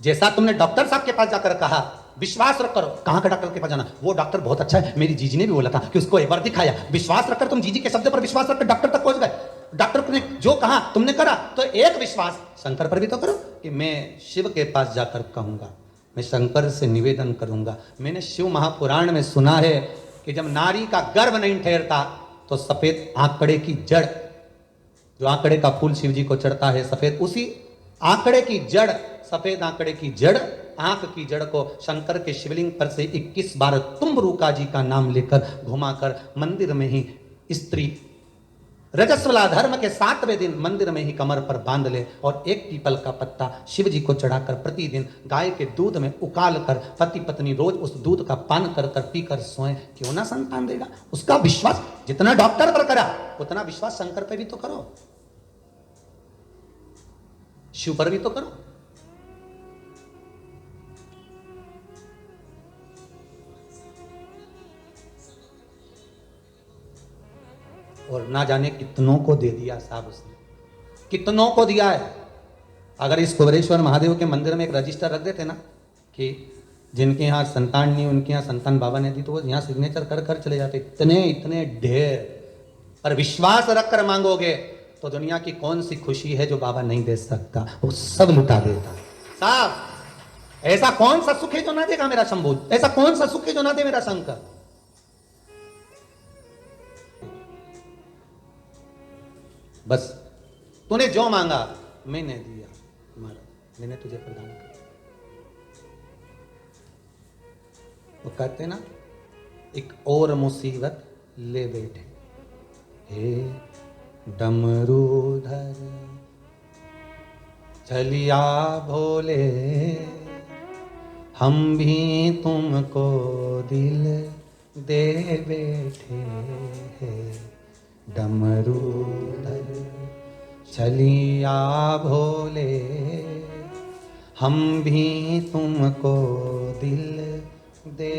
जैसा तुमने डॉक्टर साहब के पास जाकर कहा विश्वास रख करो, कहां का डॉक्टर के पास जाना, वो डॉक्टर बहुत अच्छा है, मेरी जीजी ने भी बोला था कि उसको एक बार दिखाया। विश्वास रखकर तुम जीजी के शब्द पर विश्वास रखकर डॉक्टर तक पहुंच गए। डॉक्टर ने जो कहा तुमने करा, तो एक विश्वास शंकर पर भी तो करो कि मैं शिव के पास जाकर कहूंगा, मैं शंकर से निवेदन करूंगा। मैंने शिव महापुराण में सुना है कि जब नारी का गर्भ नहीं ठहरता तो सफेद आंकड़े की जड़, जो आंकड़े का फूल शिव जी को चढ़ता है सफेद, उसी आंकड़े की जड़, सफेद आंकड़े की जड़, आंख की जड़ को शंकर के शिवलिंग पर से 21 बार तुम्बरुका जी का नाम लेकर घुमाकर मंदिर में ही स्त्री रजस्वला धर्म के 7वें दिन मंदिर में ही कमर पर बांध ले और एक पीपल का पत्ता शिव जी को चढ़ाकर प्रतिदिन गाय के दूध में उकाल कर पति पत्नी रोज उस दूध का पान कर कर पीकर सोएं, क्यों ना संतान देगा। उसका विश्वास जितना डॉक्टर पर करा उतना विश्वास शंकर पर भी तो करो, शिव पर भी तो करो। और ना जाने कितनों को दे दिया साहब उसने, कितनों को दिया है। अगर इस कुबेरेश्वर महादेव के मंदिर में एक रजिस्टर रख देते ना कि जिनके यहाँ संतान नहीं उनके यहाँ संतान बाबा ने दी, तो वो यहाँ सिग्नेचर कर कर चले जाते, इतने इतने ढेर। पर विश्वास रख कर मांगोगे तो दुनिया की कौन सी खुशी है जो बाबा नहीं दे सकता, वो सब लुटा देता साहब। ऐसा कौन सा सुख है जो ना देगा मेरा शंभू, ऐसा कौन सा सुख है जो ना दे मेरा शंकर। बस तूने जो मांगा मैंने दिया महाराज, मैंने तुझे प्रदान किया। वो कहते ना एक और मुसीबत ले बैठे, हे डमरूधर चलिया भोले, हम भी तुमको दिल दे बैठे हैं। डमरूधर चलिया भोले, हम भी तुमको दिल दे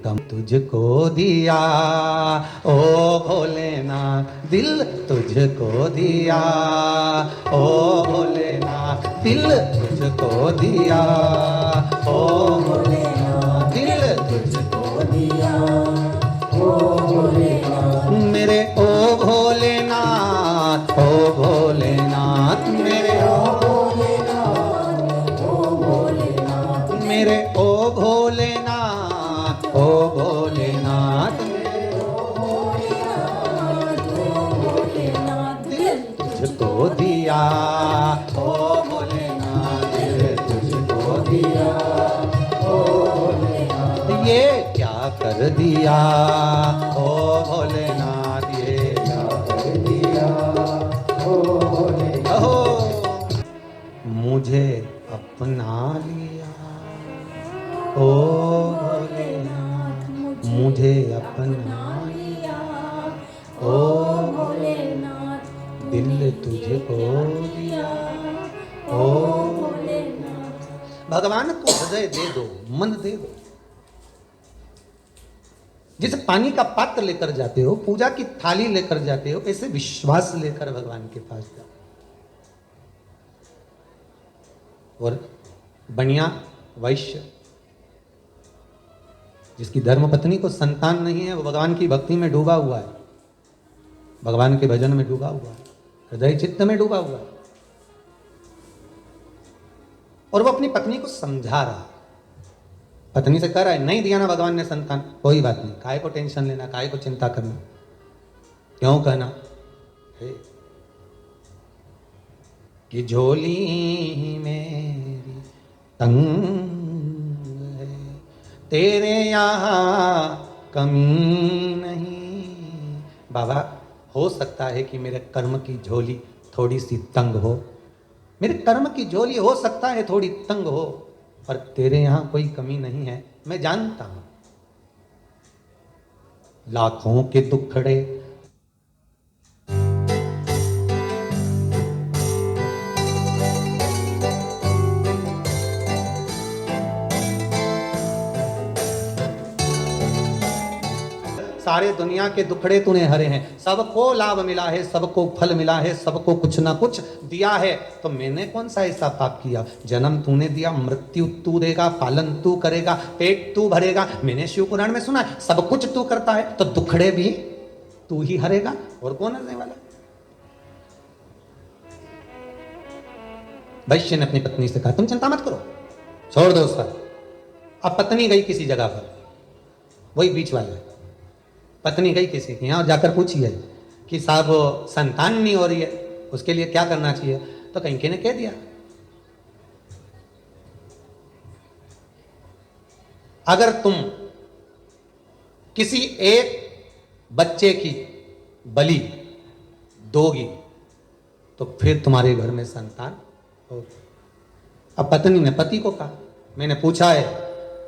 दम तुझको दिया ओ भोलेनाथ, दिल तुझको दिया ओ भोलेनाथ, दिल तुझको दिया ओ भोलेनाथ, दिल तुझको दिया मेरे ओ भोलेनाथ, ओ भोलेनाथ, मेरे ओ भोलेनाथ, ओ भोलेनाथ, मेरे ओ भोलेनाथ, ओ भोलेनाथ, मेरे ओ भोलेनाथ, ओ भोलेनाथ, दिल तुझको दिया ओ भोलेनाथ, दिल तुझको दिया ओ भोलेनाथ। ये क्या कर दिया ओ भोलेनाथ, ये क्या कर दिया ओ भोलेनाथ। मुझे अपना लिया ओ भोलेनाथ, मुझे अपना लिया ओ भोलेनाथ, दिल तुझको दिया ओ भोलेनाथ। भगवान को हृदय दे दो, मन दे दो। जैसे पानी का पात्र लेकर जाते हो, पूजा की थाली लेकर जाते हो, ऐसे विश्वास लेकर भगवान के पास जाओ। और बनिया वैश्य जिसकी धर्मपत्नी को संतान नहीं है, वो भगवान की भक्ति में डूबा हुआ है, भगवान के भजन में डूबा हुआ है, हृदय चित्त में डूबा हुआ है, और वो अपनी पत्नी को समझा रहा है। पत्नी से कह रहा है नहीं दिया ना भगवान ने संतान, कोई बात नहीं, काहे को टेंशन लेना, काहे को चिंता करना, क्यों कहना कि झोली मेरी तंग है, तेरे यहाँ कमी नहीं। बाबा हो सकता है कि मेरे कर्म की झोली थोड़ी सी तंग हो, मेरे कर्म की झोली हो सकता है थोड़ी तंग हो, पर तेरे यहां कोई कमी नहीं है, मैं जानता हूं। लाखों के दुखड़े सारे दुनिया के दुखड़े तूने हरे हैं, सबको लाभ मिला है, सबको फल मिला है, सबको कुछ ना कुछ दिया है, तो मैंने कौन सा ऐसा पाप किया? जन्म तूने दिया, मृत्यु तू देगा, पालन तू करेगा, पेट तू भरेगा। मैंने शिव पुराण में सुना है सब कुछ तू करता है, तो दुखड़े भी तू ही हरेगा, और कौन हरने वाला? वैश्य ने अपनी पत्नी से कहा तुम चिंता मत करो, छोड़ दो उसका। अब पत्नी गई किसी जगह पर, वही बीच वाले, पत्नी गई किसी के यहाँ, जाकर पूछी है कि साहब संतान नहीं हो रही है, उसके लिए क्या करना चाहिए? तो कहीं ने कह दिया अगर तुम किसी एक बच्चे की बलि दोगी तो फिर तुम्हारे घर में संतान होगी। अब पत्नी ने पति को कहा मैंने पूछा है,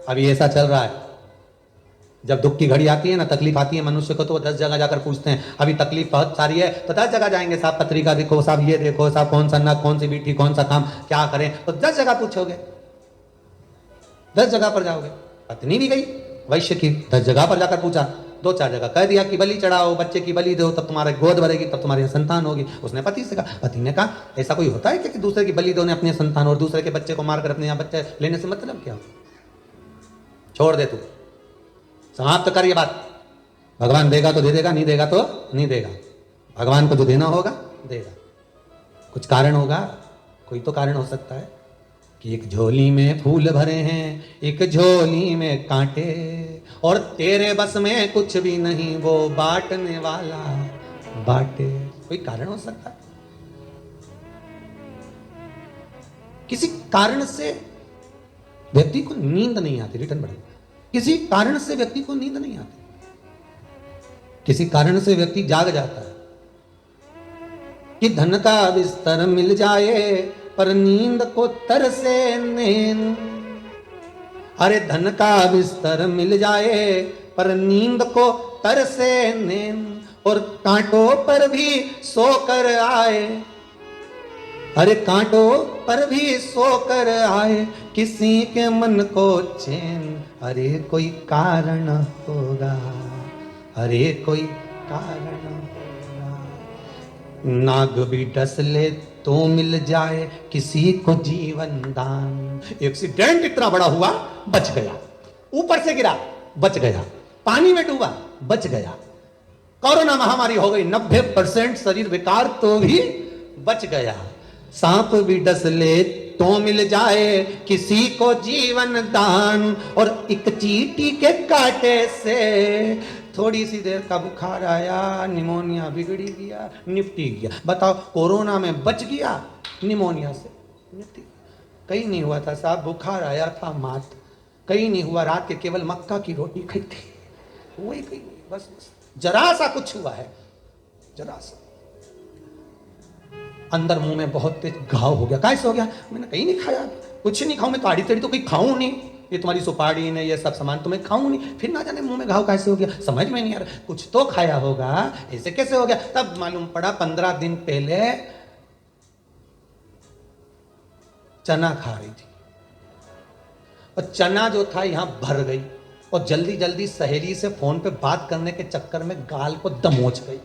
अभी ऐसा चल रहा है, जब दुख की घड़ी आती है ना, तकलीफ आती है मनुष्य को, तो वो 10 जगह जाकर पूछते हैं। अभी तकलीफ बहुत सारी है तो 10 जगह जाएंगे, साहब पत्रिका देखो, साहब ये देखो, साहब कौन सा नक, कौन सी बीठी, कौन सा काम क्या करें, तो 10 जगह पूछोगे, 10 जगह पर जाओगे। पत्नी भी गई वैश्य की, 10 जगह पर जाकर पूछा, 2-4 जगह कह दिया कि बलि चढ़ाओ, बच्चे की बलि दो, तब तुम्हारे गोद भरेगी, तब तुम्हारी संतान होगी। उसने पति से कहा, पति ने कहा ऐसा कोई होता है कि दूसरे की बलि दो ने अपने संतान, और दूसरे के बच्चे को मारकर अपने यहाँ बच्चे लेने से मतलब क्या? छोड़ दे तू, समाप्त कर ये बात। भगवान देगा तो दे देगा, नहीं देगा तो नहीं देगा। भगवान को जो देना होगा देगा। कुछ कारण होगा, कोई तो कारण हो सकता है कि एक झोली में फूल भरे हैं, एक झोली में कांटे, और तेरे बस में कुछ भी नहीं, वो बांटने वाला बांटे। कोई कारण हो सकता है। किसी कारण से व्यक्ति को नींद नहीं आती, रिटर्न बढ़ेगा। किसी कारण से व्यक्ति को नींद नहीं आती, किसी कारण से व्यक्ति जाग जाता है कि धन का बिस्तर मिल जाए पर नींद को तरसे नींद। अरे धन का बिस्तर मिल जाए पर नींद को तरसे नींद, और कांटों पर भी सोकर आए, अरे कांटों पर भी सोकर आए, किसी के मन को चैन। अरे कोई कारण होगा, अरे कोई कारण होगा। नाग भी डस ले तो मिल जाए किसी को जीवन दान। एक्सीडेंट इतना बड़ा हुआ, बच गया, ऊपर से गिरा बच गया, पानी में डूबा बच गया, कोरोना महामारी हो गई 90% शरीर विकार तो भी बच गया। सांप भी डस ले तो मिल जाए किसी को जीवन दान, और एक चींटी के कांटे से थोड़ी सी देर का बुखार आया, निमोनिया बिगड़ी गया, निपटी गया। बताओ, कोरोना में बच गया, निमोनिया से निपटी गया। कहीं नहीं हुआ था साहब, बुखार आया था मात्र, कहीं नहीं हुआ, रात के केवल मक्का की रोटी खाई थी, वही कहीं नहीं, बस जरा सा कुछ हुआ है, जरा सा। अंदर मुंह में बहुत तेज घाव हो गया। कैसे हो गया? मैंने कहीं नहीं खाया, कुछ नहीं खाऊं मैं, तो आड़ी तेड़ी तो कहीं खाऊं नहीं, ये तुम्हारी सुपारी ने ये सब सामान तो मैं खाऊं नहीं, फिर ना जाने मुंह में घाव कैसे हो गया, समझ में नहीं आ रहा। कुछ तो खाया होगा, ऐसे कैसे हो गया? तब मालूम पड़ा 15 दिन पहले चना खा रही थी, और चना जो था यहां भर गई, और जल्दी जल्दी सहेली से फोन पे बात करने के चक्कर में गाल को दमोच गई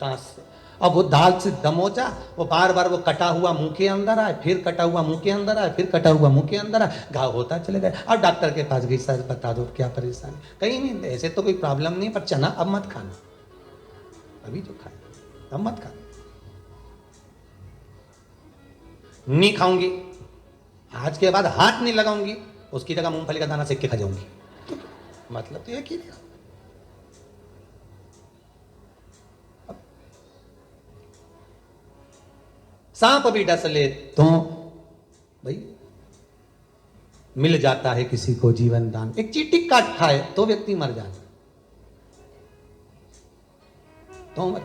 दांत से। अब वो दाल से दमोचा, वो बार बार वो कटा हुआ मुंह के अंदर आए, फिर कटा हुआ मुंह के अंदर आए, फिर कटा हुआ मुंह के अंदर आए, घाव होता चले गए। अब डॉक्टर के पास गई, सर बता दो क्या परेशानी? कहीं नहीं, ऐसे तो कोई प्रॉब्लम नहीं, पर चना अब मत खाना, अभी जो खाए अब मत खाना। नहीं खाऊंगी, आज के बाद हाथ नहीं लगाऊंगी, उसकी जगह मूंगफली का दाना सेक के खा जाऊंगी। मतलब तो एक ही था। सांप भी डस ले तो भाई मिल जाता है किसी को जीवन दान। एक चींटी काट खाए तो व्यक्ति मर जाता, तो मर।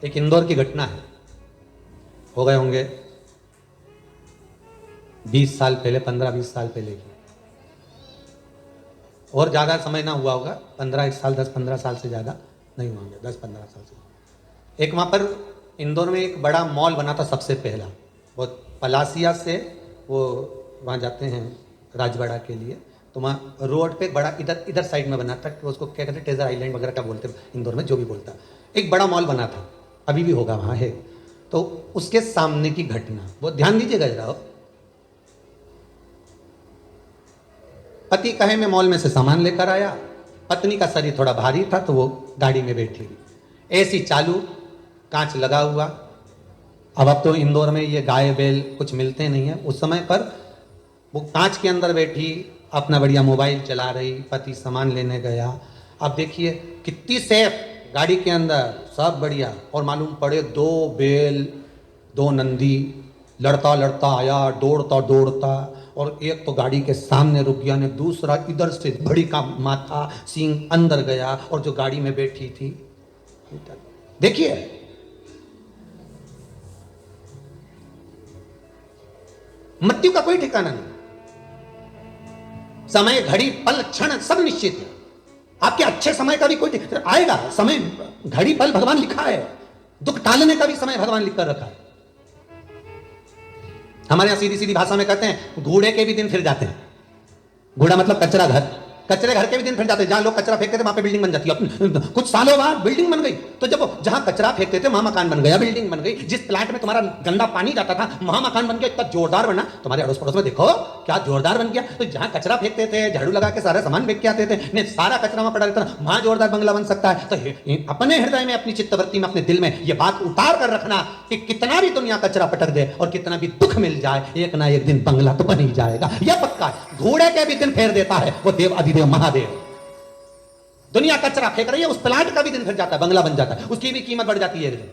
एक इंदौर की घटना है, हो गए होंगे 20 साल पहले, 15-20 साल पहले की, और ज़्यादा समय ना हुआ होगा, 15 साल 10-15 साल से ज़्यादा नहीं होंगे, 10-15 साल से। एक वहाँ पर इंदौर में एक बड़ा मॉल बना था सबसे पहला, वो पलासिया से वो वहाँ जाते हैं राजवाड़ा के लिए, तो वहाँ रोड पे बड़ा इधर साइड में बना था, तो उसको क्या कहते हैं, टेजर आइलैंड वगैरह का बोलते हैं इंदौर में, जो भी बोलता, एक बड़ा मॉल बना था, अभी भी होगा वहाँ है। तो उसके सामने की घटना, वो ध्यान दीजिएगा जरा। पति कहे मैं मॉल में से सामान लेकर आया, पत्नी का शरीर थोड़ा भारी था तो वो गाड़ी में बैठी, एसी चालू, कांच लगा हुआ। अब तो इंदौर में ये गाय बैल कुछ मिलते नहीं है, उस समय पर वो कांच के अंदर बैठी अपना बढ़िया मोबाइल चला रही, पति सामान लेने गया। अब देखिए कितनी सेफ, गाड़ी के अंदर सब बढ़िया, और मालूम पड़े 2 बैल 2 नंदी लड़ता लड़ता आया, दौड़ता दौड़ता, और एक तो गाड़ी के सामने रुक गया, ने दूसरा इधर से बड़ी का माथा सींग अंदर गया, और जो गाड़ी में बैठी थी, देखिए मृत्यु का कोई ठिकाना नहीं, समय घड़ी पल क्षण सब निश्चित है। आपके अच्छे समय का भी कोई आएगा समय, घड़ी पल भगवान लिखा है, दुख टालने का भी समय भगवान लिख कर रखा है। हमारे यहां सीधी सीधी भाषा में कहते हैं घूड़े के भी दिन फिर जाते हैं। घूड़ा मतलब कचरा घर, कचरे घर के भी दिन फिर जाते हैं। जहां लोग कचरा फेंकते थे वहां पे बिल्डिंग बन जाती है, कुछ सालों बाद बिल्डिंग बन गई। तो जब जहां कचरा फेंकते थे वहां मकान बन गया, बिल्डिंग बन गई। जिस प्लाट में तुम्हारा गंदा पानी जाता था वहां मकान बन गया, इतना जोरदार बना, तुम्हारे अड़ोस पड़ोस में देखो क्या जोरदार बन गया। तो जहां कचरा फेंकते थे, झाड़ू लगा के सारा सामान फेंक के आते थे, नहीं सारा कचरा वहां पड़ा रहता था, वहां जोरदार बंगला बन सकता है। तो अपने हृदय में, अपनी चित्तवृत्ति में, अपने दिल में ये बात उतार कर रखना कि कितना भी दुनिया कचरा पटक दे और कितना भी दुख मिल जाए, एक ना एक दिन बंगला तो बन ही जाएगा, यह पक्का है। घोड़े के भी दिन फेर देता है वो देव अधिदेव महादेव। दुनिया कचरा फेंक रही है, उस प्लांट का भी दिन फिर जाता है, बंगला बन जाता है, उसकी भी कीमत बढ़ जाती है एक दिन।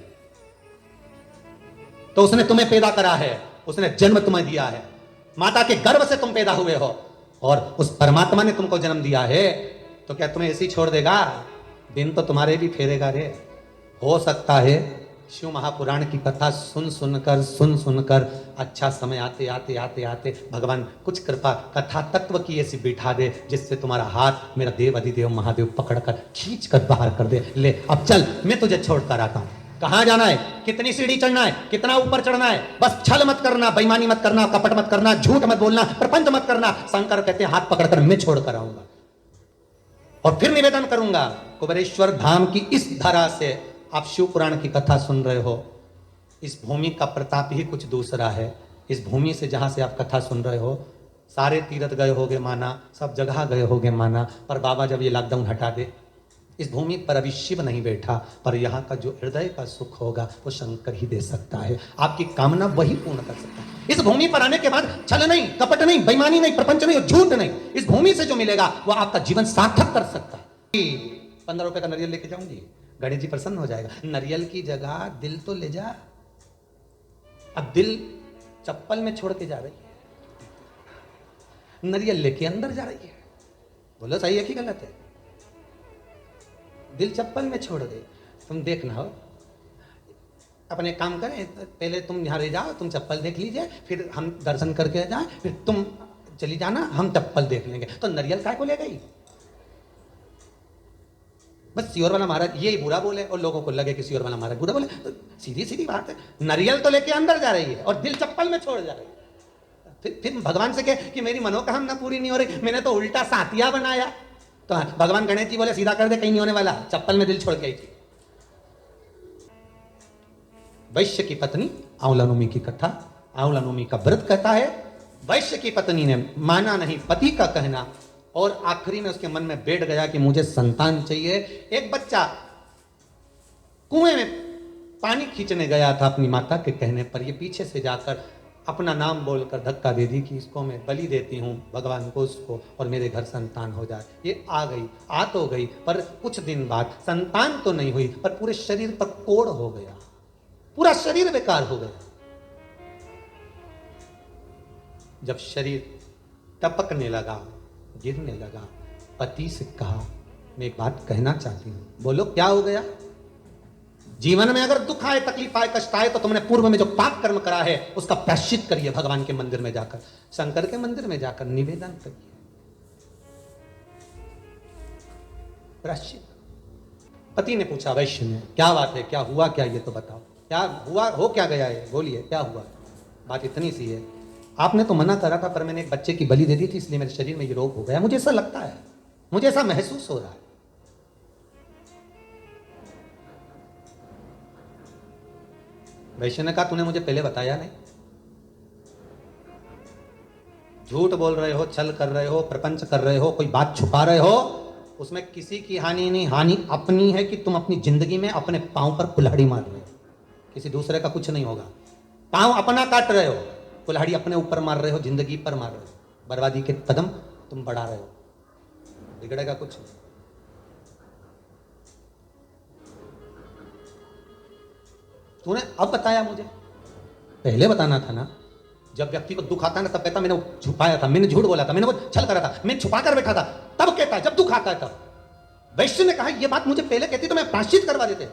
तो उसने तुम्हें पैदा करा है, उसने जन्म तुम्हें दिया है, माता के गर्भ से तुम पैदा हुए हो, और उस परमात्मा ने तुमको जन्म दिया है, तो क्या तुम्हें ऐसे ही छोड़ देगा? दिन तो तुम्हारे भी फेरेगा रे। हो सकता है शिव महापुराण की कथा सुन सुनकर अच्छा समय आते आते आते आते भगवान कुछ कृपा कथा तत्व की ऐसी बिठा दे जिससे तुम्हारा हाथ मेरा देव अधिदेव महादेव पकड़कर खींच कर बाहर कर दे, ले अब चल मैं तुझे छोड़कर आता हूं। कहां जाना है, कितनी सीढ़ी चढ़ना है, कितना ऊपर चढ़ना है, बस छल मत करना, बेईमानी मत करना, कपट मत करना, झूठ मत बोलना, प्रपंच मत करना। शंकर कहते हैं हाथ पकड़कर मैं छोड़कर आऊंगा और फिर निवेदन करूंगा। कुबेरेश्वर धाम की इस धरा से आप शिव पुराण की कथा सुन रहे हो, इस भूमि का प्रताप ही कुछ दूसरा है। इस भूमि से जहां से आप कथा सुन रहे हो, सारे तीर्थ गए होगे माना, सब जगह गए होगे माना, पर बाबा जब ये लॉकडाउन हटा दे, इस भूमि पर अभी शिव नहीं बैठा, पर यहाँ का जो हृदय का सुख होगा वो शंकर ही दे सकता है। आपकी कामना वही पूर्ण कर सकता है। इस भूमि पर आने के बाद छल नहीं, कपट नहीं, बेईमानी नहीं, प्रपंच नहीं और झूठ नहीं, इस भूमि से जो मिलेगा वो आपका जीवन सार्थक कर सकता है। 15 रुपए का नारियल लेके जाऊंगी, गणेश जी प्रसन्न हो जाएगा। नारियल की जगह दिल तो ले जा। अब दिल चप्पल में छोड़ के जा रही है, नारियल लेके अंदर जा रही है। बोलो सही है कि गलत है? दिल चप्पल में छोड़ दे। तुम देखना हो, अपने काम करें, पहले तुम यहाँ रह जाओ, तुम चप्पल देख लीजिए, फिर हम दर्शन करके जाए, फिर तुम चली जाना, हम चप्पल देख लेंगे। तो नारियल काय को ले गई? बस सियोर वाला महाराज ये बुरा बोले और लोगों को लगे कि सियोर वाला महाराज बुरा बोले, तो सीधी सीधी बात है। नारियल तो लेके अंदर जा रही है और दिल चप्पल में छोड़ जा रही है। फिर भगवान से कहे कि मेरी मनोकामना पूरी नहीं हो रही, मैंने तो उल्टा सातिया बनाया। तो भगवान गणेश जी बोले सीधा कर दे, कहीं नहीं होने वाला, चप्पल में दिल छोड़ के आई थी। वैश्य की पत्नी, आंवला नवमी की कथा, आंवला नवमी का व्रत कहता है, वैश्य की पत्नी ने माना नहीं पति का कहना, और आखिरी में उसके मन में बैठ गया कि मुझे संतान चाहिए। एक बच्चा कुएं में पानी खींचने गया था अपनी माता के कहने पर, ये पीछे से जाकर अपना नाम बोलकर धक्का दे दी कि इसको मैं बलि देती हूँ भगवान को, उसको, और मेरे घर संतान हो जाए। ये आ गई, आ तो गई, पर कुछ दिन बाद संतान तो नहीं हुई, पर पूरे शरीर पर कोढ़ हो गया, पूरा शरीर बेकार हो गया। जब शरीर टपकने लगा, गिरने लगा, पति से कहा मैं एक बात कहना चाहती हूं। बोलो क्या हो गया? जीवन में अगर दुख आए, तकलीफ आए, कष्ट आए, तो तुमने पूर्व में जो पाप कर्म करा है उसका प्रायश्चित करिए। भगवान के मंदिर में जाकर, शंकर के मंदिर में जाकर निवेदन करिए, प्रायश्चित। पति ने पूछा वैश्य ने, क्या बात है, क्या हुआ क्या, ये तो बताओ। क्या हुआ, हो क्या गया है, बोलिए क्या हुआ। बात इतनी सी है, आपने तो मना करा था, पर मैंने एक बच्चे की बलि दे दी थी, इसलिए मेरे शरीर में ये रोग हो गया। मुझे ऐसा लगता है, मुझे ऐसा महसूस हो रहा है। वैश्य ने कहा तूने मुझे पहले बताया नहीं, झूठ बोल रहे हो, छल कर रहे हो, प्रपंच कर रहे हो, कोई बात छुपा रहे हो, उसमें किसी की हानि नहीं, हानि अपनी है कि तुम अपनी जिंदगी में अपने पांव पर कुल्हाड़ी मार रहे हो, किसी दूसरे का कुछ नहीं होगा। पांव अपना काट रहे हो, कुल्हाड़ी अपने ऊपर मार रहे हो, जिंदगी पर मार रहे हो, बर्बादी के कदम तुम बढ़ा रहे हो, बिगड़ेगा कुछ नहीं। तूने अब बताया मुझे, पहले बताना था ना। जब व्यक्ति को दुख आता है ना तब कहता मैंने छुपाया था, मैंने झूठ बोला था, मैंने वो छल करा था, मैं छुपा कर बैठा था, तब कहता है जब दुख आता है तब। वैश्य ने कहा ये बात मुझे पहले कहती तो मैं प्रायश्चित करवा देते।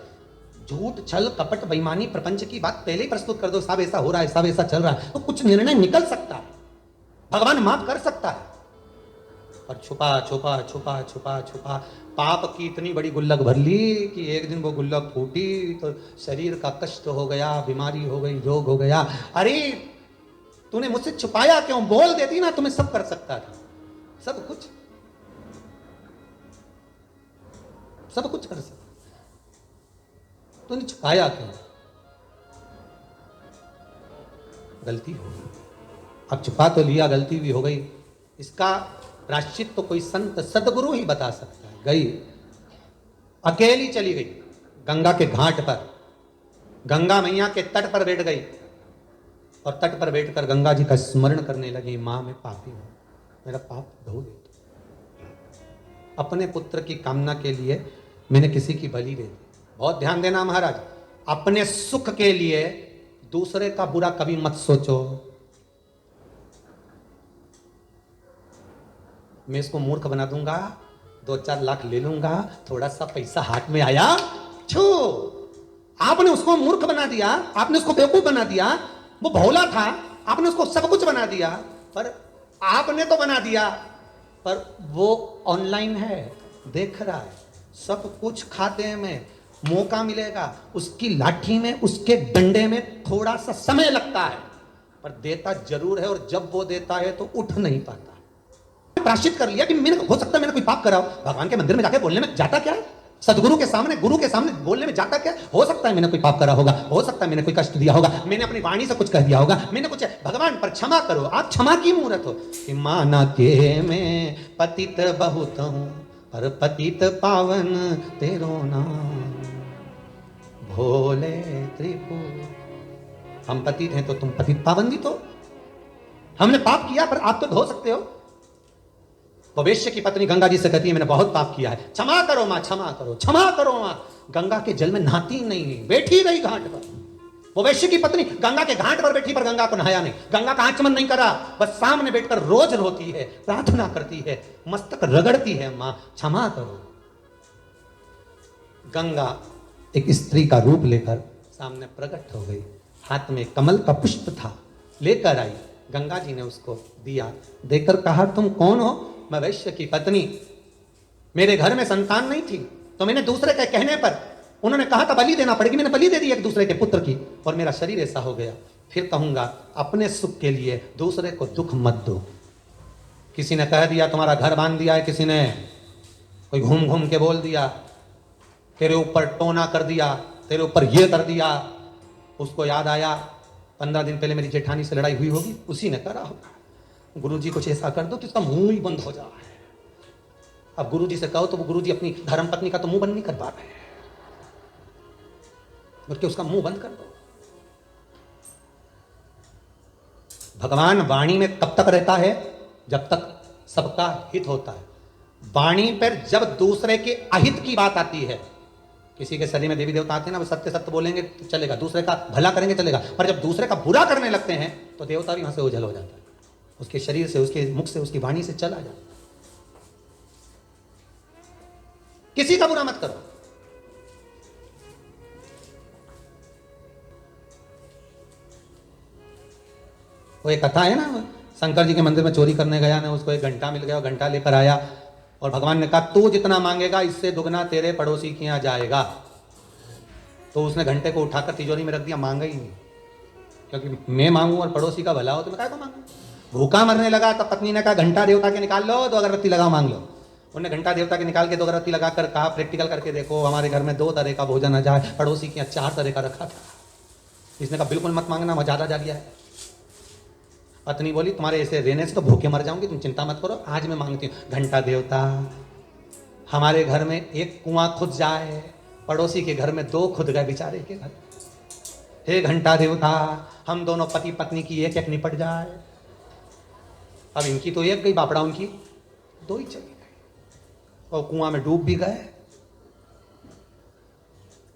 झूठ, छल, कपट, बेईमानी, प्रपंच की बात पहले ही प्रस्तुत कर दो, सब ऐसा हो रहा है, सब ऐसा चल रहा है, तो कुछ निर्णय निकल सकता है, भगवान माफ कर सकता है। और छुपा छुपा छुपा छुपा छुपा पाप की इतनी बड़ी गुल्लक भर ली कि एक दिन वो गुल्लक फूटी तो शरीर का कष्ट हो गया, बीमारी हो गई, रोग हो गया। अरे तूने मुझसे छुपाया क्यों, बोल देती ना तो मैं सब कर सकता था, सब कुछ कर सकता, तूने छुपाया क्यों। गलती हो गई, अब छुपा तो लिया, गलती भी हो गई, इसका प्रायश्चित तो कोई संत सदगुरु ही बता सकता है। गई अकेली चली गई गंगा के घाट पर, गंगा मैया के तट पर बैठ गई और तट पर बैठकर गंगा जी का स्मरण करने लगी। मां मैं पापी हूं, मेरा पाप धो दे। अपने पुत्र की कामना के लिए मैंने किसी की बलि दे दी। बहुत ध्यान देना महाराज, अपने सुख के लिए दूसरे का बुरा कभी मत सोचो। मैं इसको मूर्ख बना दूंगा, 2-4 लाख ले लूंगा, थोड़ा सा पैसा हाथ में आया छू, आपने उसको मूर्ख बना दिया, आपने उसको बेवकूफ बना दिया। वो भोला था, आपने उसको सब कुछ बना दिया, पर आपने तो बना दिया, पर वो ऑनलाइन है, देख रहा है, सब कुछ खाते में मौका मिलेगा, उसकी लाठी में, उसके डंडे में थोड़ा सा समय लगता है, पर देता जरूर है। और जब वो देता है तो उठ नहीं पाता। प्रायश्चित कर लिया कि मैंने, हो सकता है मैंने कोई पाप करा हो, भगवान के मंदिर में जाके बोलने में जाता क्या है, सदगुरु के सामने, गुरु के सामने बोलने में जाता क्या, हो सकता है मैंने कोई पाप करा होगा, हो सकता है मैंने कोई कष्ट दिया होगा, मैंने अपनी वाणी से कुछ कह दिया होगा, मैंने कुछ, भगवान पर क्षमा करो। आप क्षमा की मूर्त हो कि माना के मैं पतित बहुत हूं, पर पतित पावन तेरो नाम, भोले त्रिपुर। हम पतित हैं तो तुम पतित पावन भी तो, हमने पाप किया पर आप तो धो सकते हो। वो वेश्य की पत्नी गंगा जी से कहती है मैंने बहुत पाप किया है, क्षमा करो मां, क्षमा करो, क्षमा करो मां। गंगा के जल में नहाती नहीं, बैठी रही घाट पर। वो वेश्य की पत्नी गंगा के घाट पर बैठी, पर गंगा को नहाया नहीं, गंगा का आचमन नहीं करा, बस सामने बैठकर रोज रोती है, प्रार्थना करती है, मस्तक रगड़ती है, मां क्षमा करो। गंगा एक स्त्री का रूप लेकर सामने प्रकट हो गई, हाथ में कमल का पुष्प था, लेकर आई। गंगा जी ने उसको दिया, देकर कहा तुम कौन हो। मैं वैश्य की पत्नी, मेरे घर में संतान नहीं थी, तो मैंने दूसरे के कहने पर, उन्होंने कहा था बलि देना पड़ेगी, मैंने बलि दे दी एक दूसरे के पुत्र की, और मेरा शरीर ऐसा हो गया। फिर कहूंगा अपने सुख के लिए दूसरे को दुख मत दो। किसी ने कह दिया तुम्हारा घर बांध दिया है, किसी ने कोई घूम घूम के बोल दिया, तेरे ऊपर टोना कर दिया, तेरे ऊपर ये कर दिया, उसको याद आया 15 दिन पहले मेरी जेठानी से लड़ाई हुई होगी, उसी ने करा होगा। गुरुजी कुछ ऐसा कर दो कि उसका मुंह ही बंद हो जाए। अब गुरुजी से कहो तो वो गुरुजी अपनी धर्म पत्नी का तो मुंह बंद नहीं कर पा रहे, बल्कि उसका मुंह बंद कर दो। भगवान वाणी में कब तक रहता है, जब तक सबका हित होता है। वाणी पर जब दूसरे के अहित की बात आती है, किसी के शरीर में देवी देवता आते हैं ना, वो सत्य सत्य बोलेंगे तो चलेगा, दूसरे का भला करेंगे चलेगा, पर जब दूसरे का बुरा करने लगते हैं तो देवता भी वहां से ओझल हो जाता है, उसके शरीर से, उसके मुख से, उसकी वाणी से चला जाता। किसी का बुरा मत करो। वो एक कथा है ना, शंकर जी के मंदिर में चोरी करने गया ना, उसको एक घंटा मिल गया, घंटा लेकर आया और भगवान ने कहा तू जितना मांगेगा इससे दुगना तेरे पड़ोसी के यहां जाएगा। तो उसने घंटे को उठाकर तिजोरी में रख दिया, मांगा ही नहीं, क्योंकि मैं मांगू और पड़ोसी का भला हो तो मैं क्या को मांगू। भूखा मरने लगा तब पत्नी ने कहा घंटा देवता के निकाल लो, तो अगरबत्ती लगाओ, मांग लो। उन्होंने घंटा देवता के निकाल के 2 अगरबत्ती लगाकर कहा प्रैक्टिकल करके देखो, हमारे घर में 2 तरह का भोजन आ जाए, पड़ोसी के यहाँ 4 तरह का रखा था। इसने कहा बिल्कुल मत मांगना, ज्यादा जा गया है। पत्नी बोली तुम्हारे ऐसे रहने से तो भूखे मर जाऊंगी, तुम चिंता मत करो, आज मैं मांगती हूँ घंटा देवता हमारे घर में 1 कुआं खुद जाए, पड़ोसी के घर में 2 खुद गए बेचारे के घर। हे घंटा देवता हम दोनों पति पत्नी की 1-1 निपट जाए। अब इनकी तो 1 गई, बापड़ा उनकी 2 ही चली गई और कुआं में डूब भी गए।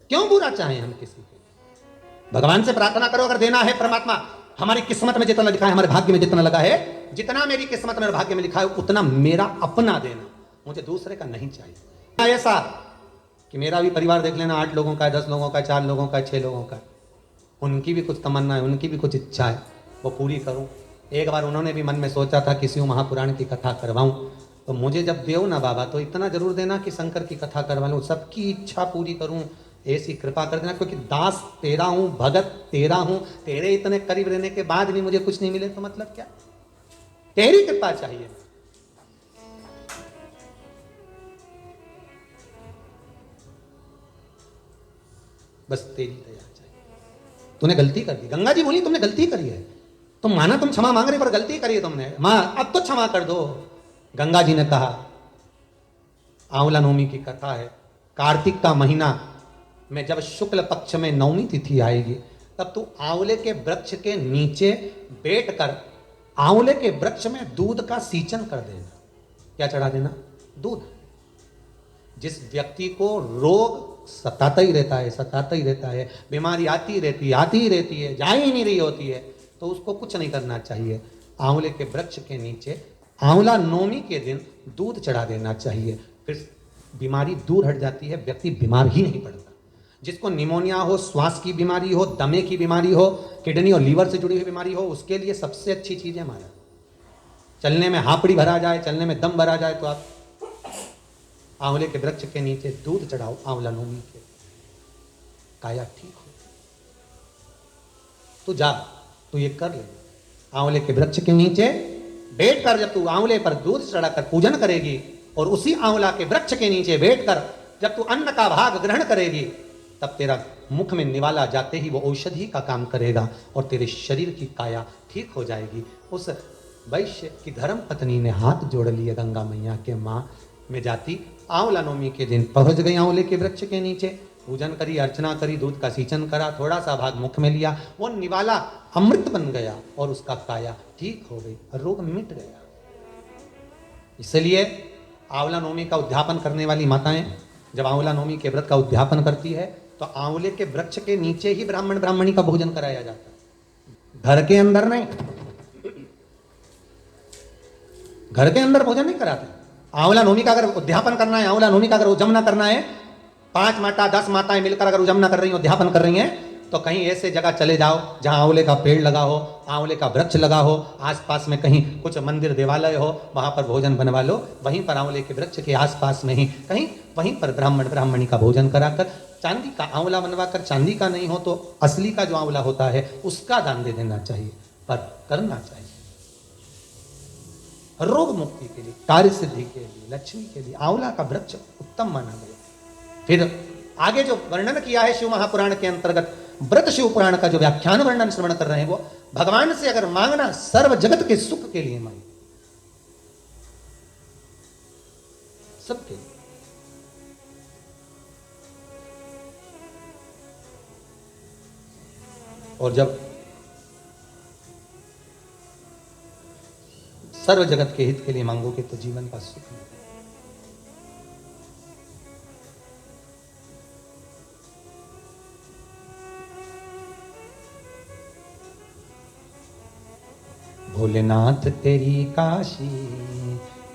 क्यों बुरा चाहें हम किसी को? भगवान से प्रार्थना करो, अगर देना है परमात्मा हमारी किस्मत में जितना लिखा है, हमारे भाग्य में जितना लगा है, जितना मेरी किस्मत में और भाग्य में लिखा है उतना मेरा अपना देना, मुझे दूसरे का नहीं चाहिए। ऐसा कि मेरा भी परिवार देख लेना, 8 लोगों का है, 10 लोगों का, 4 लोगों का, 6 लोगों का, उनकी भी कुछ तमन्ना है, उनकी भी कुछ इच्छा है, वो पूरी करूं। एक बार उन्होंने भी मन में सोचा था किसी महापुराण की कथा करवाऊं, तो मुझे जब देव ना बाबा तो इतना जरूर देना कि शंकर की कथा करवा लूं, सबकी इच्छा पूरी करूं, ऐसी कृपा कर देना। क्योंकि दास तेरा हूं, भगत तेरा हूं, तेरे इतने करीब रहने के बाद भी मुझे कुछ नहीं मिले तो मतलब क्या? तेरी कृपा चाहिए। बस तेरी दया चाहिए। तूने गलती कर दी, गंगा जी बोली तुमने गलती करी है, तुम माना तुम क्षमा मांग रहे पर गलती करी है तुमने, मां अब तो क्षमा कर दो। गंगा जी ने कहा, आंवला नवमी की कथा है, कार्तिक का महीना में जब शुक्ल पक्ष में नवमी तिथि आएगी तब तू आंवले के वृक्ष के नीचे बैठकर आंवले के वृक्ष में दूध का सींचन कर देना। क्या चढ़ा देना? दूध। जिस व्यक्ति को रोग सताता ही रहता है, सताता ही रहता है, बीमारी आती ही रहती है, जा ही नहीं रही होती है, तो उसको कुछ नहीं करना चाहिए, आंवले के वृक्ष के नीचे आंवला नवमी के दिन दूध चढ़ा देना चाहिए, फिर बीमारी दूर हट जाती है, व्यक्ति बीमार ही नहीं पड़ता। जिसको निमोनिया हो, श्वास की बीमारी हो, दमे की बीमारी हो, किडनी और लीवर से जुड़ी हुई बीमारी हो, उसके लिए सबसे अच्छी चीज है हमारा, चलने में हापड़ी भरा जाए, चलने में दम भरा जाए, तो आप आंवले के वृक्ष के नीचे दूध चढ़ाओ आंवला नवमी के, काया ठीक हो। तू जा, तू ये कर ले, आंवले के वृक्ष के नीचे बैठकर जब तू आंवले पर दूध चढ़ाकर पूजन करेगी और उसी आंवला के वृक्ष के नीचे बैठकर जब तू अन्न का भाग ग्रहण करेगी, तब तेरा मुख में निवाला जाते ही वो औषधि का काम करेगा और तेरे शरीर की काया ठीक हो जाएगी। उस वैश्य की धर्म पत्नी ने हाथ जोड़ लिए गंगा मैया के मां में जाती, आंवला नवमी के दिन पहुंच गई आंवले के वृक्ष के नीचे, पूजन करी, अर्चना करी, दूध का सींचन करा, थोड़ा सा भाग मुख में लिया, वो निवाला अमृत बन गया और उसका काया ठीक हो गई, रोग मिट गया। इसलिए आंवला नवमी का उद्यापन करने वाली माताएं जब आंवला नवमी के व्रत का उद्यापन करती है तो आंवले के वृक्ष के नीचे ही ब्राह्मण ब्राह्मणी का भोजन कराया जाता है, घर के अंदर नहीं, घर के अंदर भोजन नहीं कराते। आंवला नवमी का अगर उद्यापन करना है, आंवला नवमी का अगर उजमना करना है, 5 माता 10 माताएं मिलकर अगर उजमना कर रही हैं, उद्यापन कर रही हैं, तो कहीं ऐसे जगह चले जाओ जहां आंवले का पेड़ लगा हो, आंवले का वृक्ष लगा हो, आसपास में कहीं कुछ मंदिर देवालय हो, वहां पर भोजन बनवा लो, वहीं पर आंवले के वृक्ष के आसपास में ही कहीं वहीं पर ब्राह्मण ब्राह्मणी का भोजन कराकर, चांदी का आंवला बनवाकर, चांदी का नहीं हो तो असली का जो आंवला होता है उसका दान दे देना चाहिए, पर करना चाहिए रोग मुक्ति के लिए, कार्य सिद्धि के लिए, लक्ष्मी के लिए आंवला का वृक्ष उत्तम माना गया। फिर आगे जो वर्णन किया है शिव महापुराण के अंतर्गत, व्रत शिव पुराण का जो व्याख्यान वर्णन श्रवण कर रहे हैं, वो भगवान से अगर मांगना सर्व जगत के सुख के लिए मांगे, सबके लिए। और जब सर्व जगत के हित के लिए मांगोगे तो जीवन का सुख मिलेगा। भोलेनाथ तेरी काशी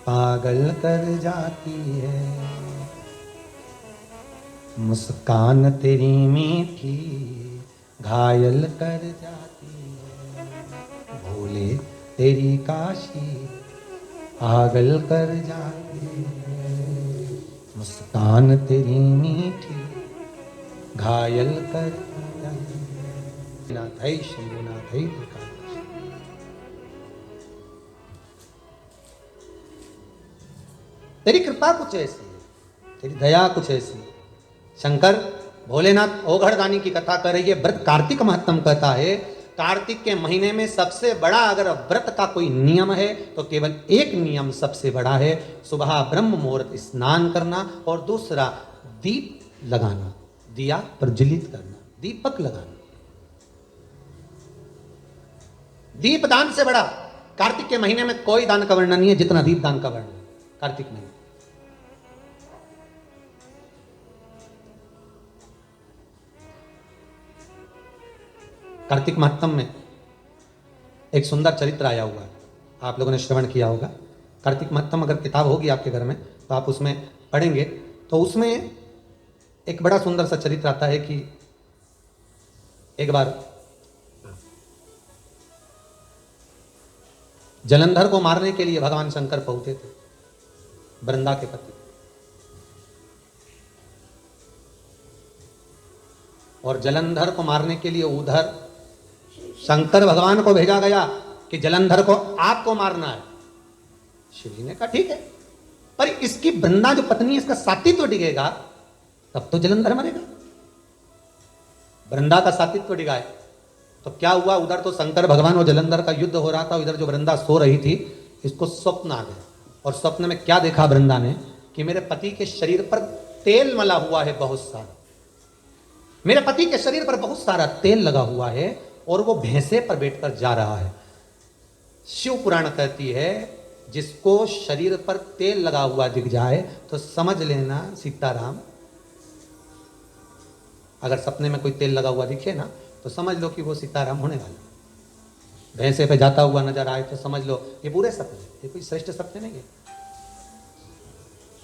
पागल कर जाती है, मुस्कान तेरी मीठी घायल कर जाती है, भोले तेरी काशी पागल कर जाती है, मुस्कान तेरी मीठी घायल कर नाथई शंभुनाथई एकादश। तेरी कृपा कुछ ऐसी है, तेरी दया कुछ ऐसी है। शंकर भोलेनाथ ओघड़दानी की कथा कर रही है। व्रत कार्तिक महत्तम कहता है, कार्तिक के महीने में सबसे बड़ा अगर व्रत का कोई नियम है तो केवल एक नियम सबसे बड़ा है, सुबह ब्रह्म मुहूर्त स्नान करना और दूसरा दीप लगाना, दिया प्रज्वलित करना, दीपक लगाना। दीप दान से बड़ा कार्तिक के महीने में कोई दान का वर्णन नहीं है जितना दीप दान का वर्णन कार्तिक महीने। कार्तिक महत्तम में एक सुंदर चरित्र आया हुआ है, आप लोगों ने श्रवण किया होगा। कार्तिक महत्तम अगर किताब होगी आपके घर में तो आप उसमें पढ़ेंगे तो उसमें एक बड़ा सुंदर सा चरित्र आता है कि एक बार जलंधर को मारने के लिए भगवान शंकर पहुंचे थे, वृंदा के पति। और जलंधर को मारने के लिए उधर शंकर भगवान को भेजा गया कि जलंधर को आपको मारना है। शिव जी ने कहा ठीक है, पर इसकी वृंदा जो पत्नी है इसका सातित्व डिगेगा तब तो जलंधर मरेगा। वृंदा का सातित्व डिगा है तो क्या हुआ, उधर तो शंकर भगवान और जलंधर का युद्ध हो रहा था, इधर जो वृंदा सो रही थी इसको स्वप्न आ गया। और स्वप्न में क्या देखा वृंदा ने कि मेरे पति के शरीर पर तेल मला हुआ है बहुत सारा, मेरे पति के शरीर पर बहुत सारा तेल लगा हुआ है और वो भैंसे पर बैठकर जा रहा है। शिव पुराण कहती है जिसको शरीर पर तेल लगा हुआ दिख जाए तो समझ लेना सीताराम, अगर सपने में कोई तेल लगा हुआ दिखे ना तो समझ लो कि वो सीताराम होने वाला। भैंसे पे जाता हुआ नजर आए तो समझ लो ये पूरे सपने, ये कोई श्रेष्ठ सपने नहीं है।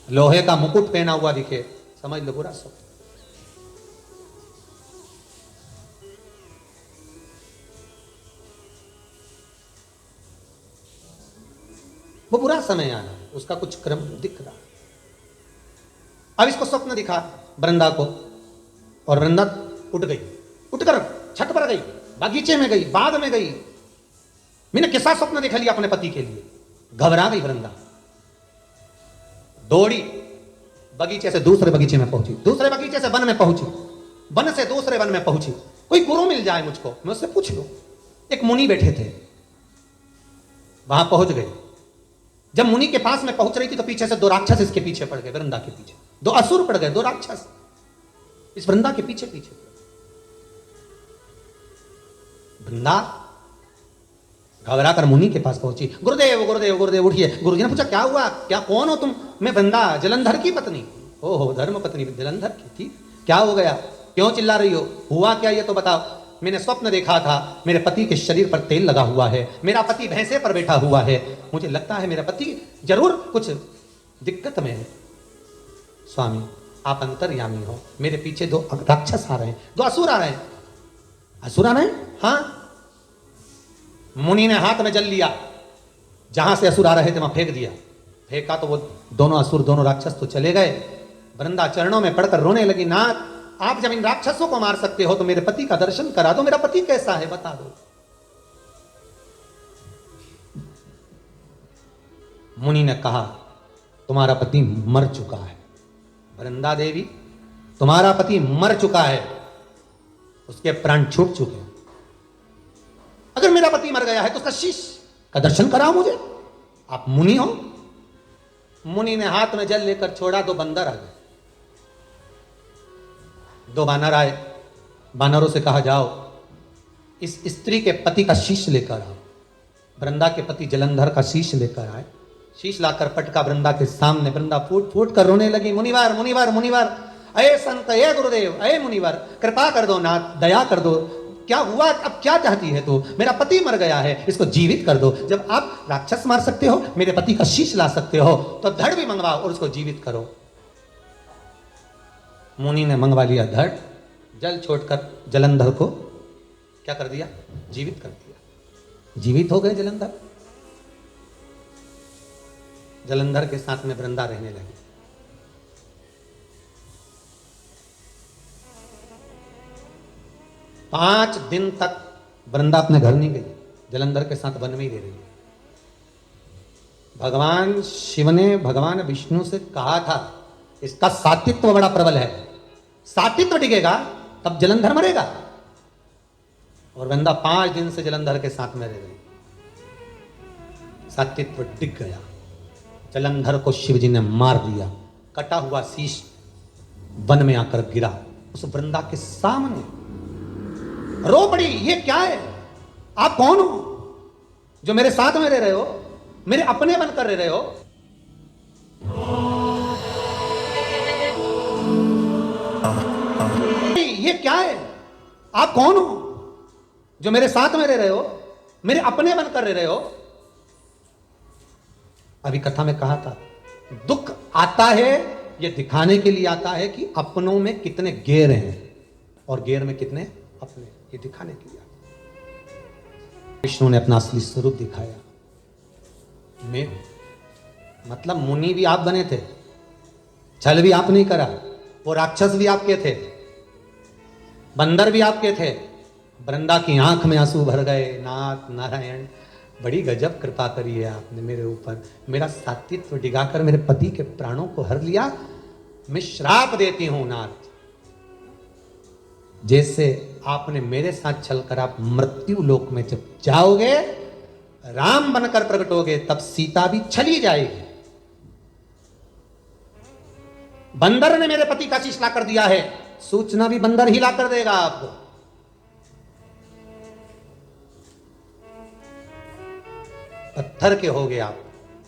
लोहे का मुकुट पहना हुआ दिखे समझ लो पूरा सपना। वो बुरा समय आना, उसका कुछ क्रम दिख रहा। अब इसको स्वप्न दिखा वृंदा को और वृंदा उठ गई, उठकर छत पर गई, बगीचे में गई, बाग में गई। मैंने कैसा स्वप्न देख लिया अपने पति के लिए। घबरा गई वृंदा, दौड़ी, बगीचे से दूसरे बगीचे में पहुंची, दूसरे बगीचे से वन में पहुंची, वन से दूसरे वन में पहुंची। कोई गुरु मिल जाए मुझको, मैं उससे पूछ लूं। एक मुनि बैठे थे, वहां पहुंच गए। जब मुनि के पास में पहुंच रही थी तो पीछे से दो राक्षस इसके पीछे पड़ गए, वृंदा के पीछे दो असुर पड़ गए, दो राक्षस इस वृंदा के पीछे पीछे। वृंदा घबरा कर मुनि के पास पहुंची। गुरुदेव गुरुदेव गुरुदेव उठिए। गुरुजी ने पूछा क्या हुआ, क्या कौन हो तुम? मैं वृंदा, जलंधर की पत्नी। ओहो, धर्म पत्नी जलंधर की थी, क्या हो गया, क्यों चिल्ला रही हो, हुआ क्या ये तो बताओ। मैंने स्वप्न देखा था मेरे पति के शरीर पर तेल लगा हुआ है, मेरा पति भैंसे पर बैठा हुआ है, मुझे लगता है मेरा पति जरूर कुछ दिक्कत में है। स्वामी आप अंतर्यामी हो, मेरे पीछे दो राक्षस आ रहे हैं, दो असुर आ रहे हैं। असुर आ रहे हैं? हाँ। मुनि ने हाथ में जल लिया, जहां से असुर आ रहे थे वहां फेंक दिया। फेंका तो वो दोनों असुर, दोनों राक्षस तो चले गए। वृंदा चरणों में पड़कर रोने लगी, नाथ आप जब इन राक्षसों को मार सकते हो तो मेरे पति का दर्शन करा दो, मेरा पति कैसा है बता दो। मुनि ने कहा तुम्हारा पति मर चुका है, वृंदा देवी तुम्हारा पति मर चुका है, उसके प्राण छूट चुके हैं। अगर मेरा पति मर गया है तो उसका शीश का दर्शन कराओ मुझे, आप मुनि हो। मुनि ने हाथ में जल लेकर छोड़ा, दो बंदर आ गए, दो बानर आए। बानरों से कहा जाओ इस स्त्री के पति का शीश लेकर आओ। वृंदा के पति जलंधर का शीश लेकर आए, शीश लाकर पटका वृंदा के सामने। वृंदा फूट फूट कर रोने लगी, मुनिवार मुनिवार मुनिवार, अये संत, अये गुरुदेव, अये मुनिवार, कृपा कर दो नाथ, दया कर दो, क्या हुआ, अब क्या चाहती है तू? मेरा पति मर गया है, इसको जीवित कर दो। जब आप राक्षस मार सकते हो, मेरे पति का शीश ला सकते हो, तो धड़ भी मंगवाओ और उसको जीवित करो। मुनि ने मंगवा लिया धड़, जल छोड़कर जलंधर को क्या कर दिया, जीवित कर दिया। जीवित हो गए जलंधर। जलंधर के साथ में वृंदा रहने लगी। 5 दिन तक वृंदा अपने घर नहीं गई, जलंधर के साथ वन में ही रह रही। भगवान शिव ने भगवान विष्णु से कहा था इसका सात्वित्व बड़ा प्रबल है, सात्वित्व टिकेगा तब जलंधर मरेगा। और वृंदा 5 दिन से जलंधर के साथ में रह गई, सात्वित्व टिक गया। जलंधर को शिव जी ने मार दिया, कटा हुआ शीश वन में आकर गिरा उस वृंदा के सामने। रो पड़ी, ये क्या है, आप कौन हो जो मेरे साथ में रह रहे हो, मेरे अपने बनकर रह रहे हो। ये क्या है, आप कौन हो जो मेरे साथ में रह रहे हो, मेरे अपने बनकर रह रहे हो। अभी कथा में कहा था दुख आता है ये दिखाने के लिए आता है कि अपनों में कितने गैर हैं और गैर में कितने अपने, ये दिखाने के लिए आता है। विष्णु ने अपना असली स्वरूप दिखाया। मैं मतलब मुनि भी आप बने थे, छल भी आप नहीं करा, वो राक्षस भी आपके थे, बंदर भी आपके थे। वृंदा की आंख में आंसू भर गए। नाथ नारायण बड़ी गजब कृपा करी है आपने मेरे ऊपर, मेरा सात्वित्व डिगाकर मेरे पति के प्राणों को हर लिया। मैं श्राप देती हूं नाथ, जैसे आपने मेरे साथ चलकर आप मृत्यु लोक में जब जाओगे, राम बनकर प्रकट होगे, तब सीता भी चली जाएगी। बंदर ने मेरे पति का शीश ला कर दिया है, सूचना भी बंदर ही ला कर देगा आपको। पत्थर के हो गए आप,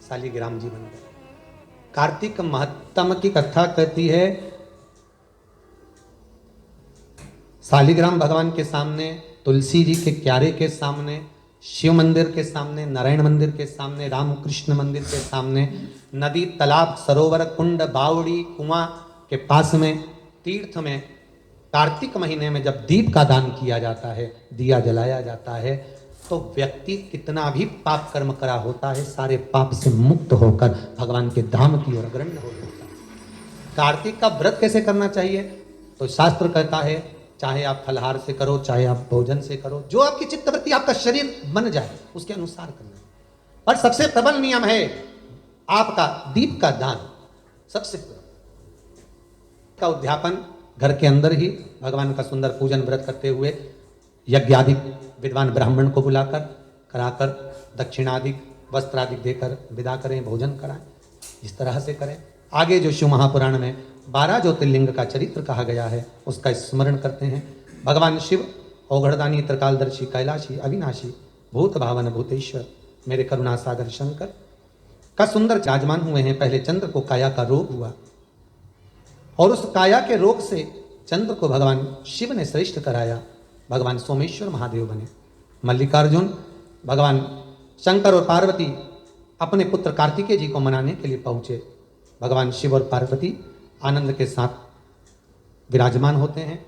शालिग्राम जी बन गए। कार्तिक महत्तम की कथा कहती है, शालिग्राम भगवान के सामने, तुलसी जी के क्यारे के सामने, शिव मंदिर के सामने, नारायण मंदिर के सामने, रामकृष्ण मंदिर के सामने, नदी, तालाब, सरोवर, कुंड, बावड़ी, कुआं के पास में, तीर्थ में कार्तिक महीने में जब दीप का दान किया जाता है, दिया जलाया जाता है, तो व्यक्ति कितना भी पाप कर्म करा होता है, सारे पाप से मुक्त होकर भगवान के धाम की ओर अग्रसर हो जाता है। कार्तिक का व्रत कैसे करना चाहिए, तो शास्त्र कहता है चाहे आप फलहार से करो, चाहे आप भोजन से करो, जो आपकी चित्तवृत्ति, आपका शरीर बन जाए उसके अनुसार करना। पर सबसे प्रबल नियम है आपका दीप का दान। सबसे का उद्यापन घर के अंदर ही भगवान का सुंदर पूजन व्रत करते हुए यज्ञ आदि विद्वान ब्राह्मण को बुलाकर कराकर दक्षिणादि वस्त्र आदि देकर विदा करें, भोजन कराएं, इस तरह से करें। आगे जो शिव महापुराण में 12 ज्योतिर्लिंग का चरित्र कहा गया है उसका स्मरण करते हैं। भगवान शिव औघड़दानी, त्रिकालदर्शी, कैलाशी, अविनाशी, भूत भावन भूतेश्वर, मेरे करुणा सागर शंकर का सुंदर विराजमान हुए हैं। पहले चंद्र को काया का रोग हुआ और उस काया के रोग से चंद्र को भगवान शिव ने श्रेष्ठ कराया, भगवान सोमेश्वर महादेव बने। मल्लिकार्जुन, भगवान शंकर और पार्वती अपने पुत्र कार्तिकेय जी को मनाने के लिए पहुंचे। भगवान शिव और पार्वती आनंद के साथ विराजमान होते हैं।